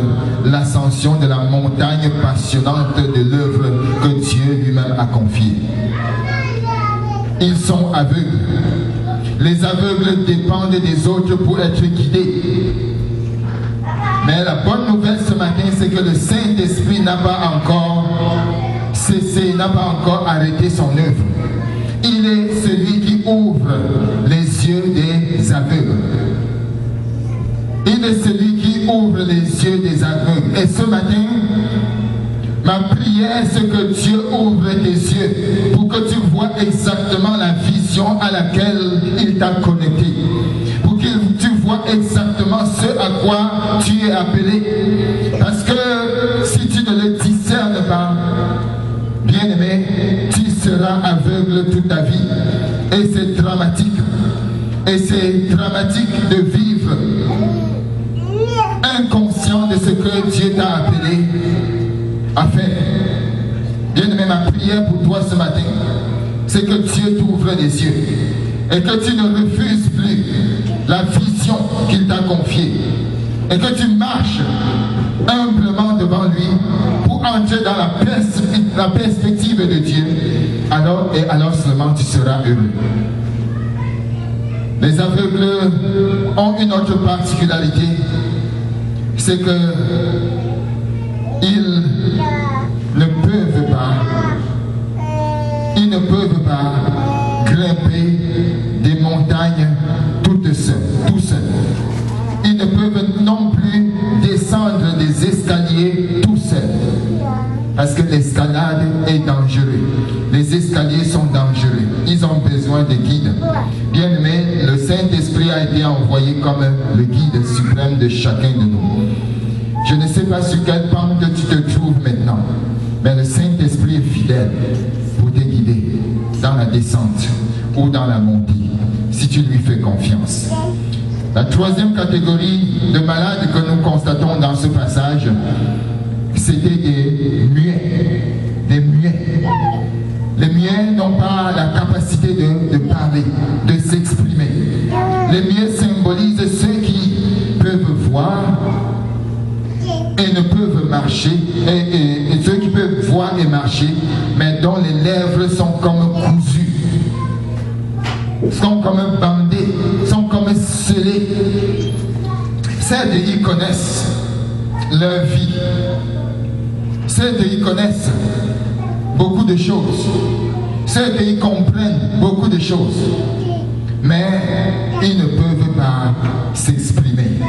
l'ascension de la montagne passionnante de l'œuvre que Dieu lui-même a confiée. Ils sont aveugles. Les aveugles dépendent des autres pour être guidés. Mais la bonne nouvelle ce matin, c'est que le Saint-Esprit n'a pas encore cessé, n'a pas encore arrêté son œuvre. Il est celui qui ouvre les yeux des aveugles. Il est celui qui ouvre les yeux des aveugles. Et ce matin, ma prière, c'est que Dieu ouvre tes yeux pour que tu vois exactement la vision à laquelle il t'a connecté. Pour que tu vois exactement ce à quoi tu es appelé. Parce que si tu ne le discernes pas, bien-aimé, tu seras aveugle toute ta vie. Et c'est dramatique. Et c'est dramatique de vivre inconscient de ce que Dieu t'a appelé à faire. Bien-aimé, ma prière pour toi ce matin, c'est que Dieu t'ouvre les yeux et que tu ne refuses plus la vision qu'il t'a confiée et que tu marches humblement devant lui pour entrer dans la perspective de Dieu. Alors seulement tu seras heureux. Les aveugles ont une autre particularité, c'est que ils ne peuvent pas grimper des montagnes tout seuls. Ils ne peuvent non plus descendre des escaliers tout seuls. Parce que l'escalade est dangereuse. Les escaliers sont dangereux. Ils ont besoin de guides. Bien aimé, le Saint-Esprit a été envoyé comme le guide suprême de chacun de nous. Je ne sais pas sur quelle pente tu te trouves maintenant, mais le Saint-Esprit est fidèle pour te guider dans la descente ou dans la montée, si tu lui fais confiance. La troisième catégorie de malades que nous constatons dans ce passage, c'était des muets. Des muets. Les muets n'ont pas la capacité de parler, de s'exprimer. Les muets symbolisent ceux qui peuvent voir et ne peuvent marcher, et ceux qui peuvent voir et marcher, mais dont les lèvres sont comme cousues, sont comme bandées, sont comme scellées. Certes, ils connaissent leur vie. Certes, ils connaissent beaucoup de choses. Certes, ils comprennent beaucoup de choses. Mais ils ne peuvent pas s'exprimer.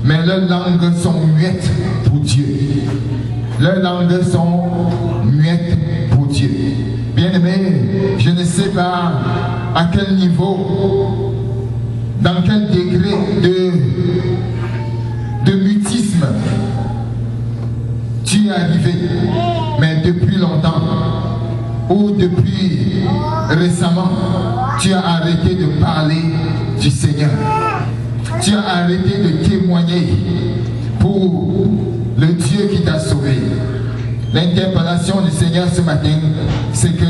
Mais leurs langues sont muettes pour Dieu. Leurs langues sont muettes pour Dieu. Bien-aimé, je ne sais pas à quel niveau, dans quel degré de mutisme tu es arrivé, mais depuis longtemps ou depuis récemment, tu as arrêté de parler du Seigneur. Tu as arrêté de témoigner pour le Dieu qui t'a sauvé. L'interpellation du Seigneur ce matin, c'est que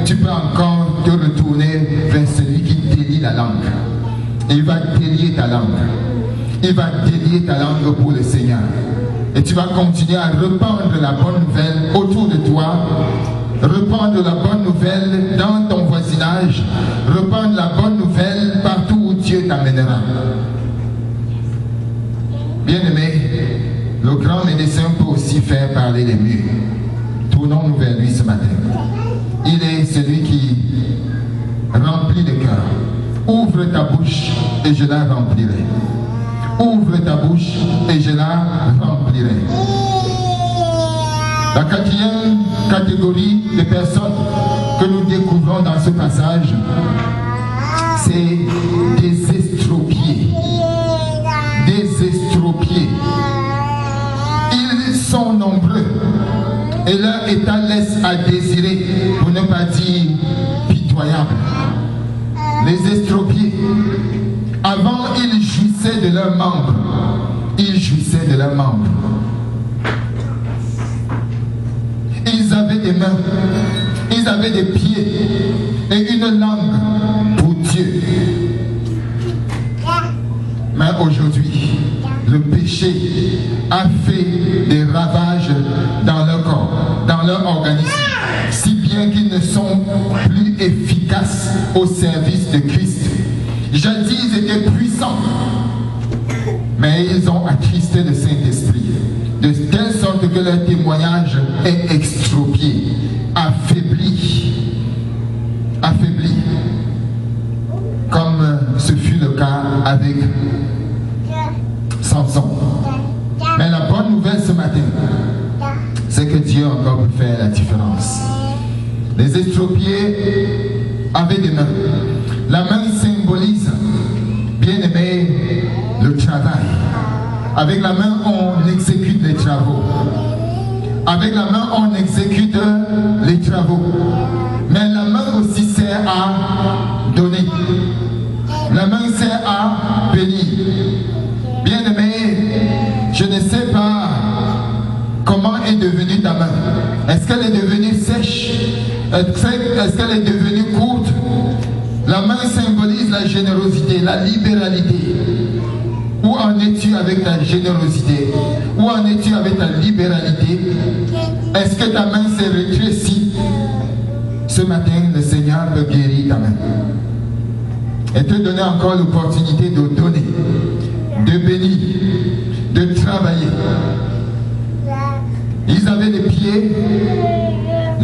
tu peux encore te retourner vers celui qui délie la langue. Il va délier ta langue. Il va délier ta langue pour le Seigneur. Et tu vas continuer à répandre la bonne nouvelle autour de toi. Répandre la bonne nouvelle dans ton voisinage. Répandre la bonne nouvelle partout où Dieu t'amènera. Bien-aimé, le grand médecin peut aussi faire parler les murs. Tournons-nous vers lui ce matin. Il est celui qui remplit le cœur. Ouvre ta bouche et je la remplirai. Ouvre ta bouche et je la remplirai. La quatrième catégorie de personnes que nous découvrons dans ce passage, c'est des estropiés. Des estropiés. Ils sont nombreux et leur état laisse à désirer, pour ne pas dire pitoyable. Les estropiés, avant ils jouissaient de leurs membres. Ils jouissaient de leurs membres. Ils avaient des mains, ils avaient des pieds et une langue pour Dieu. Mais aujourd'hui, le péché a fait des ravages dans leur corps, dans leur organisme, si bien qu'ils ne sont plus efficaces au service de Christ. Jadis, ils étaient puissants, mais ils ont attristé le Saint-Esprit, de telle sorte que leur témoignage est extropié, affaibli, comme ce fut le cas avec matin, c'est que Dieu encore peut faire la différence. Les estropiés avaient des mains. La main symbolise, bien aimé, le travail. Avec la main, on exécute les travaux. Avec la main, on exécute les travaux. Mais la main aussi sert à donner. La main sert à bénir. Bien aimé, je ne sais pas comment est devenue ta main. Est-ce qu'elle est devenue sèche? Est-ce qu'elle est devenue courte? La main symbolise la générosité, la libéralité. Où en es-tu avec ta générosité? Où en es-tu avec ta libéralité? Est-ce que ta main s'est rétrécie? Ce matin, le Seigneur peut guérir ta main et te donner encore l'opportunité de donner, de bénir, de travailler. Ils avaient les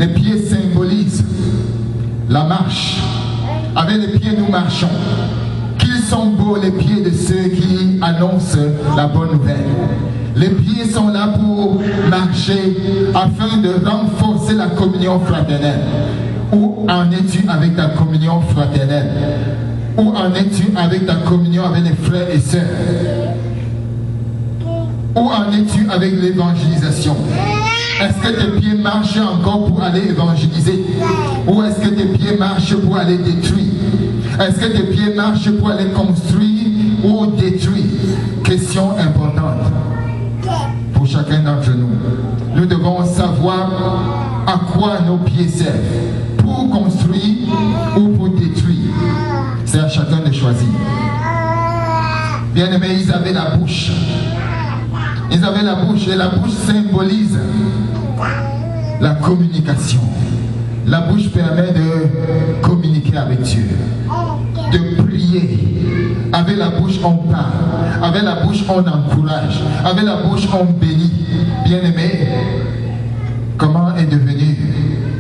pieds symbolisent la marche. Avec les pieds, nous marchons. Qu'ils sont beaux les pieds de ceux qui annoncent la bonne nouvelle. Les pieds sont là pour marcher afin de renforcer la communion fraternelle. Où en es-tu avec ta communion fraternelle? Où en es-tu avec ta communion avec les frères et sœurs? Où en es-tu avec l'évangélisation? Est-ce que tes pieds marchent encore pour aller évangéliser? Ou est-ce que tes pieds marchent pour aller détruire? Est-ce que tes pieds marchent pour aller construire ou détruire? Question importante pour chacun d'entre nous. Nous devons savoir à quoi nos pieds servent. Pour construire ou pour détruire. C'est à chacun de choisir. Bien aimé, ils avaient la bouche. Ils avaient la bouche et la bouche symbolise la communication. La bouche permet de communiquer avec Dieu, de prier. Avec la bouche on parle, avec la bouche on encourage, avec la bouche on bénit. Bien aimé, comment est devenue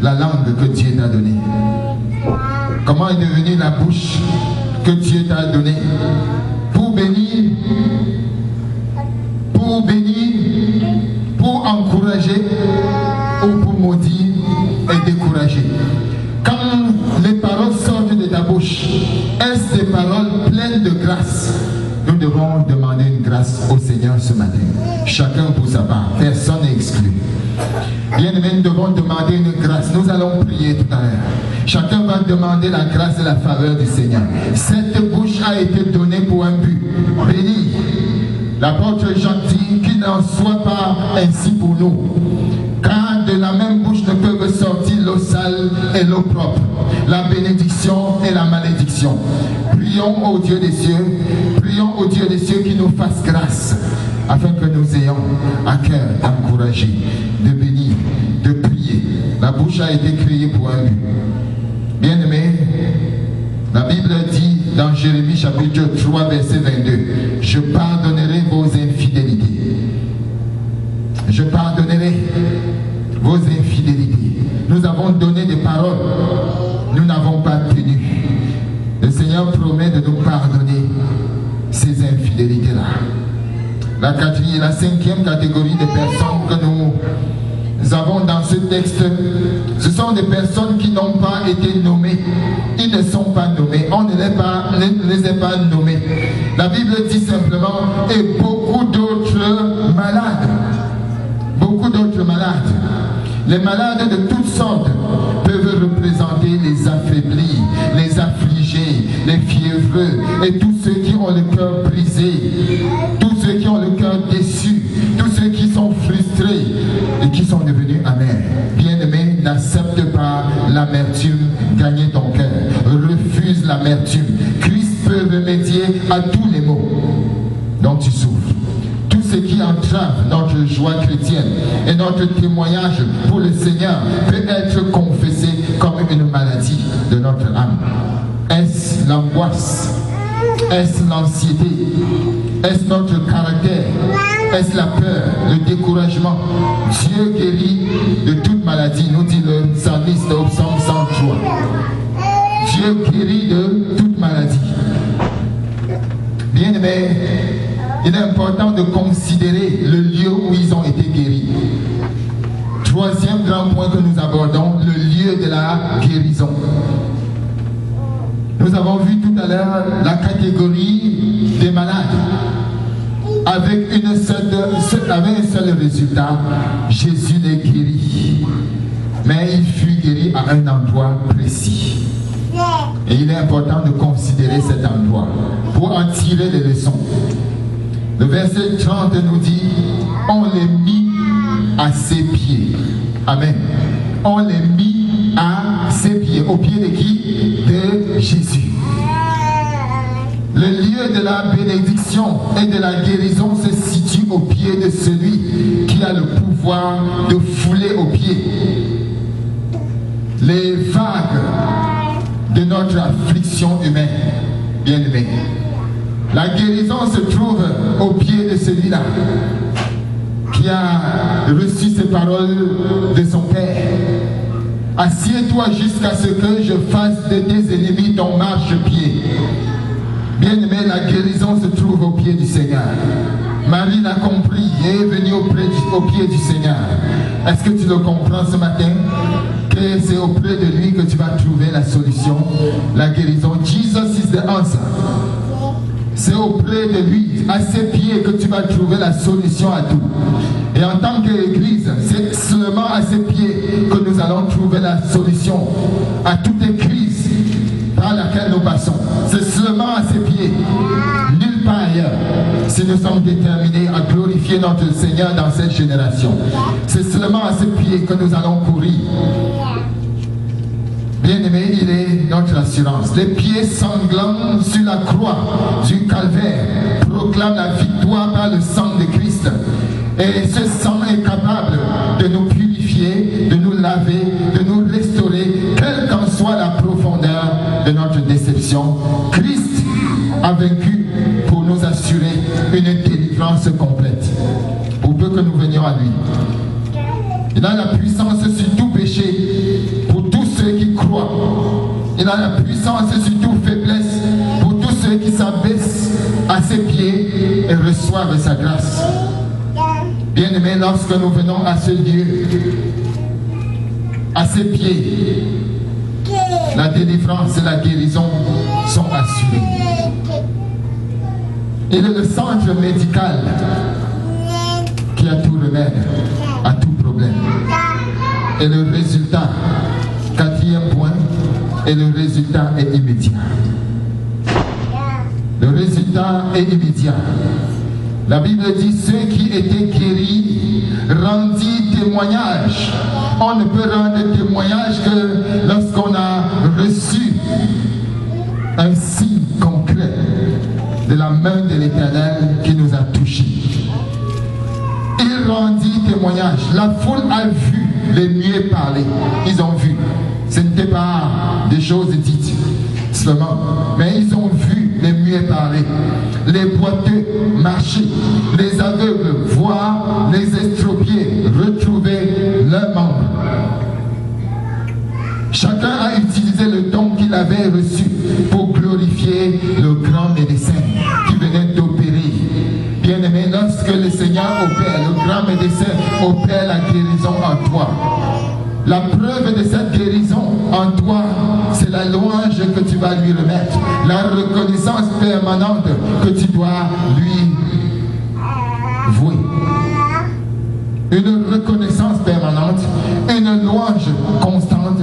la langue que Dieu t'a donnée? Comment est devenue la bouche que Dieu t'a donnée? Pour bénir, pour encourager ou pour maudire et décourager. Quand les paroles sortent de ta bouche, est-ce des paroles pleines de grâce? Nous devons demander une grâce au Seigneur ce matin. Chacun pour sa part, personne n'est exclu. Bien aimé, nous devons demander une grâce. Nous allons prier tout à l'heure. Chacun va demander la grâce et la faveur du Seigneur. Cette bouche a été donnée pour un but. Béni. L'apôtre Jean dit qu'il n'en soit pas ainsi pour nous. Car de la même bouche ne peuvent sortir l'eau sale et l'eau propre, la bénédiction et la malédiction. Prions au Dieu des cieux, prions au Dieu des cieux qui nous fasse grâce, afin que nous ayons à cœur d'encourager, de bénir, de prier. La bouche a été créée pour un but. Bien aimé, la Bible dit dans Jérémie chapitre 3 verset 22, « Je pardonnerai vos infidélités. Je pardonnerai vos infidélités. » Nous avons donné des paroles, nous n'avons pas tenu. Le Seigneur promet de nous pardonner ces infidélités-là. La cinquième catégorie de personnes que nous avons dans ce texte, ce sont des personnes qui n'ont pas été nommées. Ils ne sont pas nommés. On ne les a pas nommés. La Bible dit simplement, et beaucoup d'autres malades. Beaucoup d'autres malades. Les malades de toutes sortes peuvent représenter les affaiblis, les affligés, les fiévreux et tous ceux qui ont le cœur brisé, tous ceux qui ont le cœur déçu, tous ceux qui sont frustrés et qui sont devenus amers. Bien-aimé, n'accepte pas l'amertume, gagner ton cœur. Refuse l'amertume. Christ peut remédier à tous les maux dont tu souffres. Tout ce qui entrave notre joie chrétienne et notre témoignage pour le Seigneur peut être confessé comme une maladie de notre âme. Est-ce l'angoisse? Est-ce l'anxiété? Est-ce notre caractère? Est-ce la peur, le découragement? Dieu guérit de toute maladie, nous dit le psalmiste au psaume 103. Dieu guérit de toute maladie. Bien-aimé, il est important de considérer le lieu où ils ont été guéris. Troisième grand point que nous abordons, le lieu de la guérison. Nous avons vu tout à l'heure la catégorie des malades. Avec un seul résultat, Jésus les guérit. Mais il fut guéri à un endroit précis. Et il est important de considérer cet endroit pour en tirer les leçons. Le verset 30 nous dit, on les mit à ses pieds. Amen. On les mit à ses pieds. Au pied de qui? De Jésus. Le lieu de la bénédiction et de la guérison se situe au pied de celui qui a le pouvoir de fouler aux pieds les vagues de notre affliction humaine, bien-aimé. La guérison se trouve au pied de celui-là qui a reçu ces paroles de son Père. Assieds-toi jusqu'à ce que je fasse de tes ennemis ton marchepied. Bien-aimé, la guérison se trouve au pied du Seigneur. Marie l'a compris et est venue au pied du Seigneur. Est-ce que tu le comprends ce matin? Que c'est auprès de lui que tu vas trouver la solution, la guérison. Jesus is the answer. C'est auprès de lui, à ses pieds, que tu vas trouver la solution à tout. Et en tant qu'Église, c'est seulement à ses pieds que nous allons trouver la solution à toutes les crises par laquelle nous passons. C'est seulement à ses pieds, nulle part ailleurs, si nous sommes déterminés à glorifier notre Seigneur dans cette génération. C'est seulement à ses pieds que nous allons courir. Bien-aimé, il est notre assurance. Les pieds sanglants sur la croix du calvaire proclament la victoire par le sang de Christ. Et ce sang est capable de nous purifier, de nous laver, de nous restaurer, quelle qu'en soit la profondeur de notre déception. Christ a vaincu pour nous assurer une délivrance complète, pour peu que nous venions à lui. Il a la puissance sur tout péché pour tous ceux qui croient. Il a la puissance sur toute faiblesse pour tous ceux qui s'abaissent à ses pieds et reçoivent sa grâce. Bien-aimés, lorsque nous venons à ce lieu, à ses pieds, la délivrance et la guérison sont assurées. Il est le centre médical qui a tout remède à tout problème. Et le résultat, quatrième point, et le résultat est immédiat. Le résultat est immédiat. La Bible dit, ceux qui étaient guéris rendit témoignage. On ne peut rendre témoignage que lorsqu'on a reçu un signe concret de la main de l'Éternel qui nous a touchés. Il rendit témoignage. La foule a vu les muets parler. Ils ont vu. Ce n'était pas des choses dites seulement, mais ils ont vu les muets parler, les boiteux marcher, les aveugles voir, les estropiés retrouver leurs membres. Chacun a utilisé le don qu'il avait reçu pour glorifier le grand médecin qui venait d'opérer. Bien-aimé, lorsque le Seigneur opère, le grand médecin opère la guérison en toi. La preuve de cette guérison en toi, c'est la louange que tu vas lui remettre, la reconnaissance permanente que tu dois lui vouer. Une reconnaissance permanente, une louange constante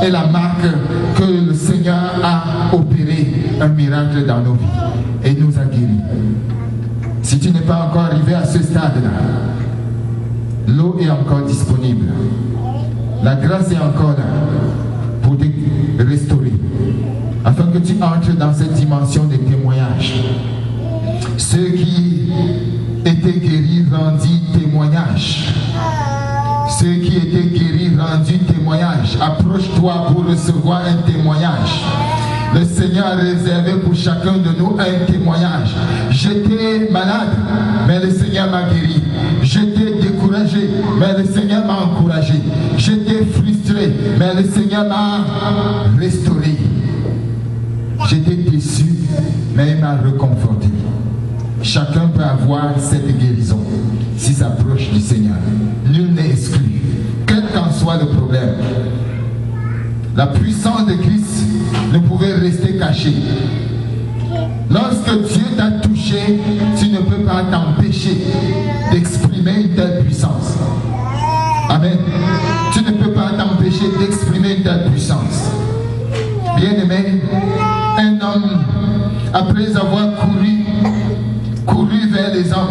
est la marque que le Seigneur a opéré un miracle dans nos vies et nous a guéris. Si tu n'es pas encore arrivé à ce stade-là, l'eau est encore disponible. La grâce est encore là pour te restaurer, afin que tu entres dans cette dimension de témoignage. Ceux qui étaient guéris rendit témoignage. Ceux qui étaient guéris rendit témoignage. Approche-toi pour recevoir un témoignage. Le Seigneur a réservé pour chacun de nous un témoignage. J'étais malade, mais le Seigneur m'a guéri. J'étais découragé, mais le Seigneur m'a encouragé. J'étais frustré, mais le Seigneur m'a restauré. J'étais déçu, mais il m'a reconforté. chacun peut avoir cette guérison s'il s'approche du Seigneur. Nul n'est exclu, quel qu'en soit le problème. La puissance de Christ ne pouvait rester cachée. Lorsque Dieu t'a touché, tu ne peux pas t'empêcher d'exprimer une telle puissance. Amen. Tu ne peux pas t'empêcher d'exprimer une telle puissance. Bien-aimé, un homme, après avoir couru vers les hommes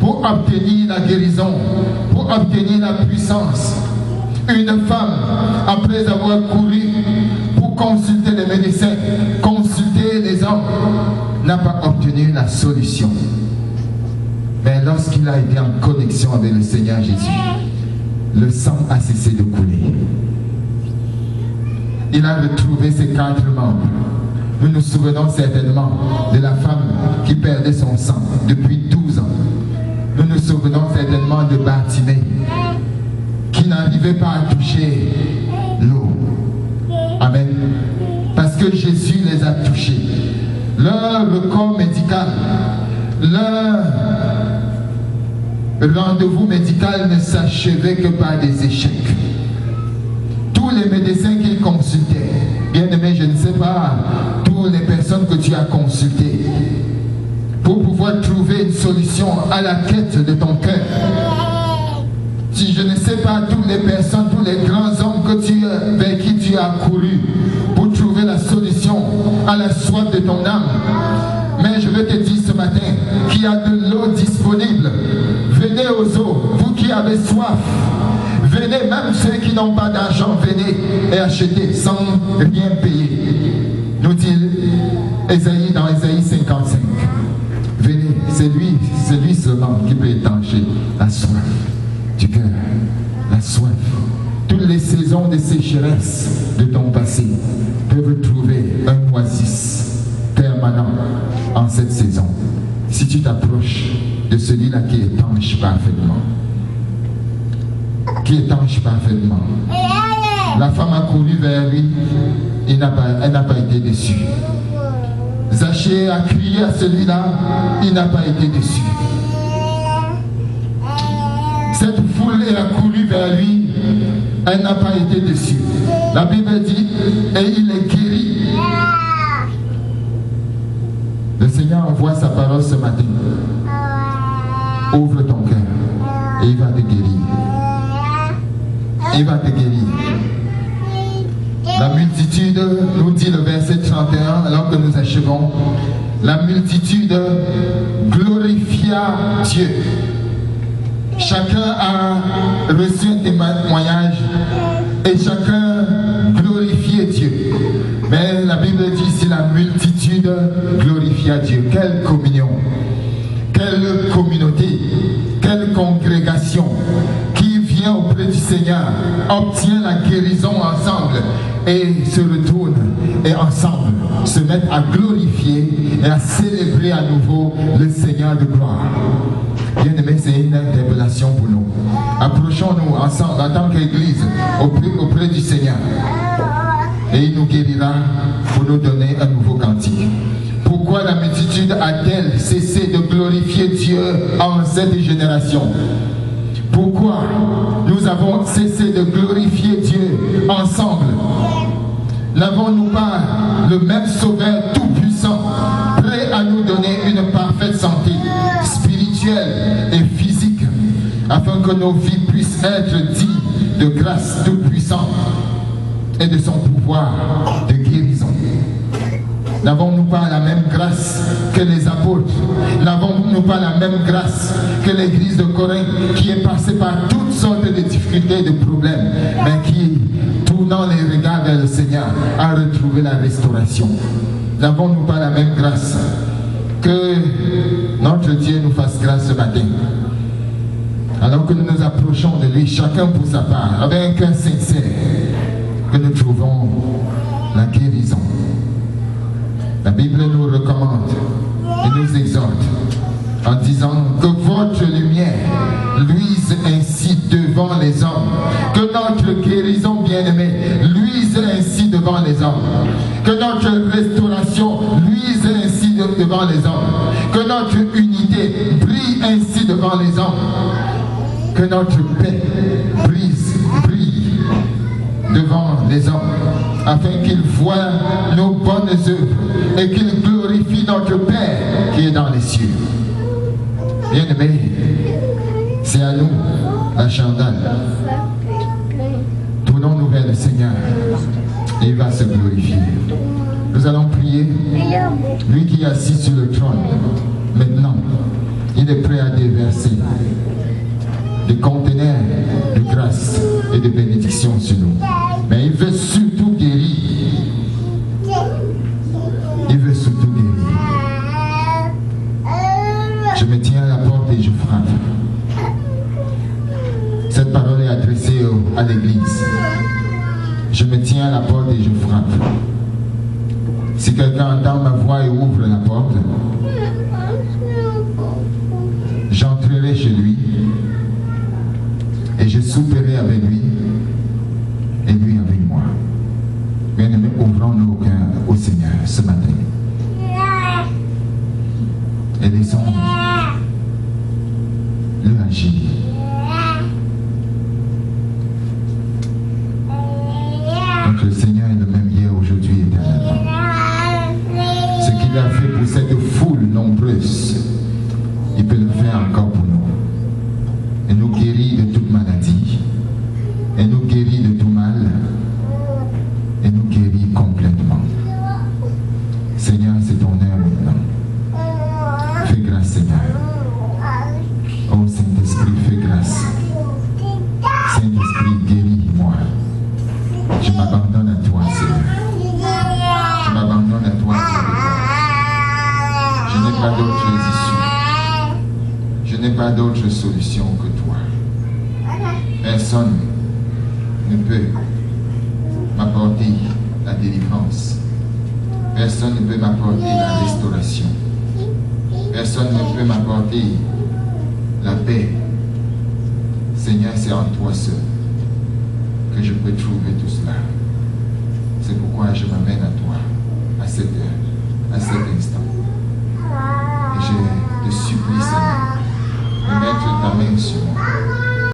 pour obtenir la guérison, pour obtenir la puissance. Une femme, après avoir couru pour consulter les médecins, consulter les hommes, n'a pas obtenu la solution. Mais lorsqu'il a été en connexion avec le Seigneur Jésus, le sang a cessé de couler. Il a retrouvé ses 4 membres. Nous nous souvenons certainement de la femme qui perdait son sang depuis 12 ans. Nous nous souvenons certainement de Bartimée qui n'arrivait pas à toucher l'eau. Amen. Parce que Jésus les a touchés. Leur corps médical, leur rendez-vous médical ne s'achevait que par des échecs. Tous les médecins qu'ils consultaient, bien aimé, je ne sais pas, toutes les personnes que tu as consultées, pour pouvoir trouver une solution à la quête de ton cœur. Si je ne sais pas, toutes les personnes, tous les grands hommes vers qui tu as couru pour trouver la solution à la soif de ton âme. Mais je veux te dire ce matin qu'il y a de l'eau disponible. Venez aux eaux, vous qui avez soif. Venez, même ceux qui n'ont pas d'argent, venez et achetez sans rien payer. Nous dit Ésaïe dans Ésaïe 55. Venez, c'est lui seulement qui peut étancher la soif du cœur, la soif. Toutes les saisons de sécheresse de ton passé peuvent trouver un oasis permanent en cette saison. Si tu t'approches de celui-là qui étanche parfaitement. Qui étanche parfaitement. La femme a couru vers lui, elle n'a pas été déçue. Zachée a crié à celui-là, il n'a pas été déçu. Cette foule a couru vers lui, elle n'a pas été déçue. La Bible dit, et il est guéri. Le Seigneur envoie sa parole ce matin. Ouvre ton cœur et il va te guérir. Il va te guérir. La multitude, nous dit le verset 31, alors que nous achevons, la multitude glorifia Dieu. Chacun a reçu un témoignage et chacun glorifiait Dieu. Mais la Bible dit ici la multitude glorifia Dieu. Quelle communion, quelle communauté, quelle congrégation qui vient auprès du Seigneur, obtient la guérison ensemble et se retourne et ensemble se mettent à glorifier et à célébrer à nouveau le Seigneur de gloire. Bien aimé, c'est une interpellation pour nous. Approchons-nous ensemble en tant qu'Église auprès du Seigneur. Et il nous guérira pour nous donner un nouveau cantique. Pourquoi la multitude a-t-elle cessé de glorifier Dieu en cette génération? Pourquoi nous avons cessé de glorifier Dieu ensemble? N'avons-nous pas le même Sauveur tout-puissant, prêt à nous donner une parfaite santé spirituelle et physique, afin que nos vies puissent être dignes de grâce toute-puissante et de son pouvoir de guérison? N'avons-nous pas la même grâce que les apôtres? N'avons-nous pas la même grâce que l'église de Corinthe qui est passée par toutes sortes de difficultés et de problèmes, mais qui, tournant les regards vers le Seigneur, a retrouvé la restauration? N'avons-nous pas la même grâce? Que notre Dieu nous fasse grâce ce matin. Alors que nous nous approchons de lui, chacun pour sa part, avec un cœur sincère, que nous trouvons la guérison. La Bible nous recommande et nous exhorte en disant que votre lumière luise ainsi devant les hommes, que notre guérison bien-aimée luise ainsi devant les hommes, que notre restauration luise ainsi devant les hommes, Que notre unité brille ainsi devant les hommes. Que notre paix brille devant les hommes, afin qu'ils voient nos bonnes œuvres et qu'ils glorifient notre Père qui est dans les cieux. Bien-aimés, c'est à nous la chandelle. Tournons-nous vers le Seigneur et il va se glorifier. Nous allons prier. Lui qui est assis sur le trône, maintenant, il est prêt à déverser des conteneurs de grâce et de bénédiction sur nous. Mais il veut surtout guérir. Il veut surtout guérir. Je me tiens à la porte et je frappe. Cette parole est adressée à l'église. Je me tiens à la porte et je frappe. Si quelqu'un entend ma voix et ouvre la porte, j'entrerai chez lui et je souperai avec lui et lui avec moi. Bien-aimés, ouvrons nos cœurs au Seigneur ce matin et laissons-le agir. Donc le Seigneur est le même hier, aujourd'hui et éternellement. Ce qu'il a fait pour cette foule nombreuse, il peut le faire encore pour nous. Et nous guérit de toute maladie, et nous guérit de tout mal, et nous guérit complètement. Seigneur, c'est ton heure maintenant. Fais grâce, Seigneur. Oh Saint-Esprit, fais grâce. Saint-Esprit, guéris-moi. Je m'abandonne à toi, Seigneur. Je m'abandonne à toi, Dieu. Je n'ai pas d'autre issue. Je n'ai pas d'autre solution que toi. Personne ne peut m'apporter la délivrance. Personne ne peut m'apporter la restauration. Personne ne peut m'apporter la paix. Seigneur, c'est en toi seul que je peux trouver tout cela. C'est pourquoi je m'amène à toi, à cette heure, à cet instant. Et je te supplie, Seigneur, de mettre ta main sur moi.